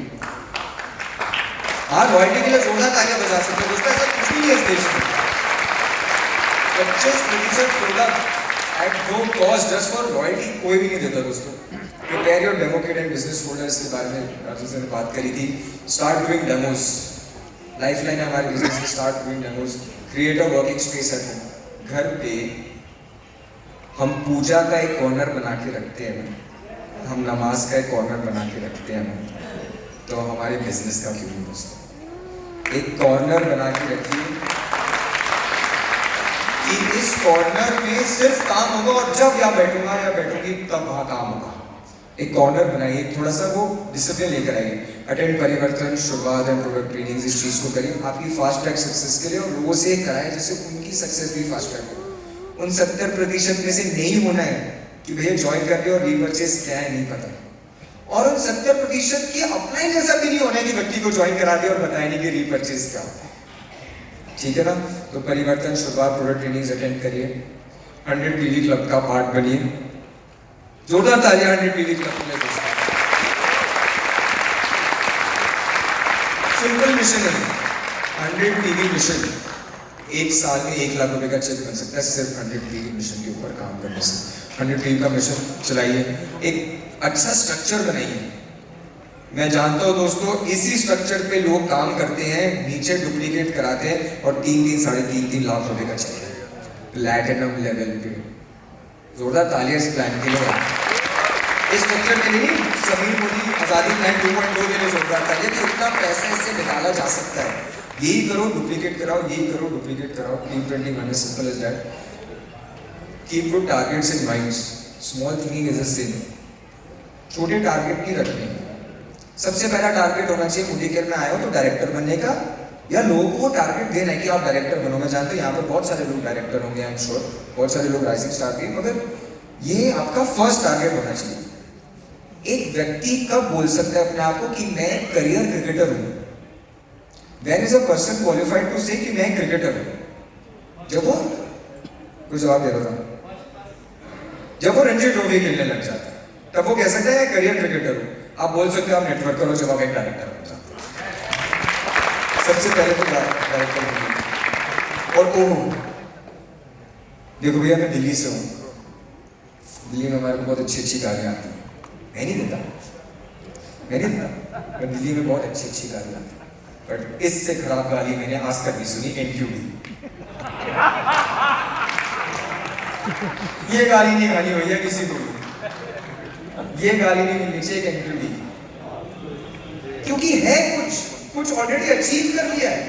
हाँ, लॉयल्टी के लिए जोरदार तालियां बजा सकते हो दोस्तों, ऐसा कुछ नहीं है इस देश में। 25% product at no cost just for loyalty कोई भी नहीं देता दोस्तों। Prepare your demo kit and business folders के बारे में राजू सर ने बात करी थी। स्टार्ट डूइंग डेमोस, लाइफलाइन है हमारे बिजनेस में। Start doing demos, create a working space at home. घर पे हम पूजा का एक कॉर्नर बना के रखते हैं, हम नमाज का एक कॉर्नर बना के रखते हैं, तो हमारे बिजनेस का क्यों नहीं दोस्तों? एक कॉर्नर बना के रखिए कि इस कॉर्नर में सिर्फ काम होगा, और जब यहाँ बैठूंगा या बैठूंगी तब वहां काम होगा। एक कॉर्नर बनाइए, थोड़ा सा वो डिसिप्लिन लेकर आइए। अटेंड परिवर्तन, शुरुआत एंड प्रोडक्ट ट्रेनिंग, इस चीज को करिए आपकी फास्ट ट्रैक सक्सेस के लिए, और लोगों से कराए जिससे उनकी सक्सेस भी फास्ट ट्रैक हो। उन 70% में से नहीं होना है कि भैया ज्वाइन कर लिया और रीपरचेस क्या है नहीं पता, और उन 70% के अपलाइन जैसा भी नहीं होना है कि व्यक्ति को ज्वाइन करा दिया और बताया नहीं कि रीपरचेस क्या होता है। ठीक है ना? तो परिवर्तन, शुरुआत, प्रोडक्ट ट्रेनिंग्स अटेंड करिए। 100 पीवी क्लब का पार्ट बनिए। जोरदार तालियां 100 पीवी क्लब के लिए दोस्तों। सिंपल मिशन है 100 पीवी मिशन। एक साल में 1 लाख रुपए का चेक बन सकता है सिर्फ 100 पीवी मिशन के ऊपर काम करने से। 100 पीवी का मिशन चलाइए, एक अच्छा स्ट्रक्चर बनाइए। मैं जानता हूं दोस्तों, इसी स्ट्रक्चर पे लोग काम करते हैं, नीचे डुप्लीकेट कराते हैं और 3-3, 3.5 लाख रुपए का चेक है प्लैटिनम लेवल पे। जोरदार तालियां इस प्लान के लिए, इस स्ट्रक्चर के लिए, समीर मोदी आजादी प्लान 2.2 के लिए जोरदार तालियां कि इतना पैसा इससे निकाला जा सकता है। यही करो, डुप्लीकेट कराओ, यही करो, डुप्लीकेट कराओ। टीम प्रिंटिंग मैंने simple as that. Keep good targets in minds, small thinking is a sin. छोटे टारगेट नहीं रखने। सबसे पहला टारगेट होना चाहिए, मुझे केयर में आया हो तो डायरेक्टर बनने का, या लोगों को टारगेट देना है कि आप डायरेक्टर बनो। मैं जानता हूँ यहाँ पर बहुत सारे लोग डायरेक्टर होंगे, आई एम श्योर, बहुत सारे लोग राइजिंग स्टार के, मगर ये आपका फर्स्ट टारगेट होना चाहिए। एक व्यक्ति कब बोल सकता है अपने आप को कि मैं करियर क्रिकेटर हूँ? When is a person qualified to say कि मैं क्रिकेटर हूँ? जब वो कुछ जवाब दे रहा था, जब वो रणजी ट्रॉफी खेलने लग जाता है तब वो कह सकता है करियर क्रिकेटर हूँ। आप बोल सकते हो आप नेटवर्कर हो जब आप एक डायरेक्टर बन जाते हो। सबसे पहले तो डायरेक्टर बनिए। और ओह देखो भैया, मैं दिल्ली से हूँ, दिल्ली में हमारे को बहुत अच्छी अच्छी गाड़ियाँ आती हैं। मैं नहीं देता, मैं दिल्ली में बहुत अच्छी अच्छी गाड़ियाँ आती हैं, बट इससे खराब गाली मैंने आज तक नहीं सुनी, एनक्यूडी। ये गाली नहीं खानी भैया किसी को, ये गाली नहीं मिलनी चाहिए एनक्यूडी, क्योंकि है कुछ ऑलरेडी अचीव कर लिया है।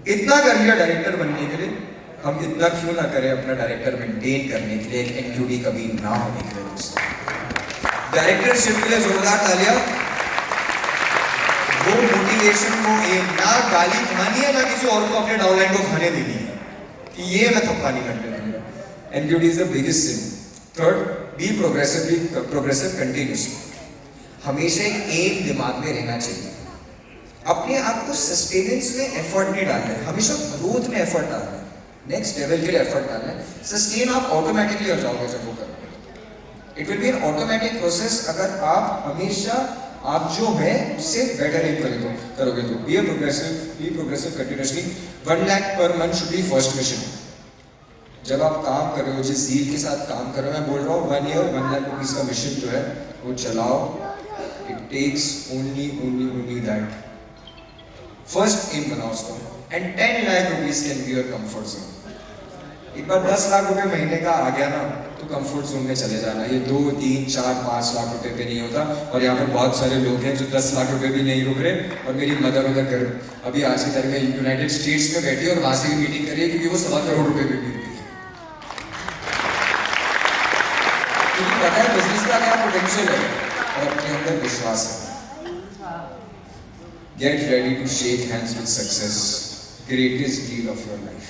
इतना कर लिया डायरेक्टर बनने के लिए, हम इतना क्यों ना करें अपना डायरेक्टर मेंटेन करने के लिए, एक एनक्यूडी कभी ना होने के लिए दोस्तों। डायरेक्टरशिप के लिए जोरदार तालियां। वो मोटिवेशन को ना गाली खानी है, ना किसी और को अपने डाउनलाइन को खाने देनी है कि ये मैं थप्पा नहीं करने दूंगा। NQD is the biggest sin. Third, be progressive continuously. हमेशा एक एम दिमाग में रहना चाहिए। अपने आप को सस्टेनेंस में एफर्ट नहीं डालना है, हमेशा ग्रोथ में एफर्ट डालना है, नेक्स्ट लेवल के लिए एफर्ट डालना है। सस्टेन आप ऑटोमेटिकली हो जाओगे जब वो करोगे। It will be N automatic process अगर आप हमेशा आप जो है उससे बेटर एम करोगे तो। B progressive continuously. 1 lakh per month should be first mission. जब आप काम कर रहे हो, जिस जील के साथ काम कर रहे हो, मैं बोल रहा हूँ 1 ईयर 1 लाख रुपीज का मिशन जो है वो चलाओ। It takes only that. First aim बनाओ उसको, and 10 lakh rupees can be your comfort zone. एक बार 10 लाख रुपए महीने का आ गया ना तो कंफर्ट जोन में चले जाना। ये 2, 3, 4, 5 लाख रुपए पे नहीं होता। और यहाँ पर बहुत सारे लोग हैं जो 10 लाख रुपए भी नहीं रुक रहे, और मेरी मदर उधर कर अभी आज की तारीख में यूनाइटेड स्टेट्स में बैठी है और वहां से भी मीटिंग करी है, क्योंकि वो 1.25 करोड़ रुपए भी मिलती है। पता है बिजनेस का क्या पोटेंशियल है और अपने अंदर विश्वास है। Get ready to shake hands with success, greatest deal of your life.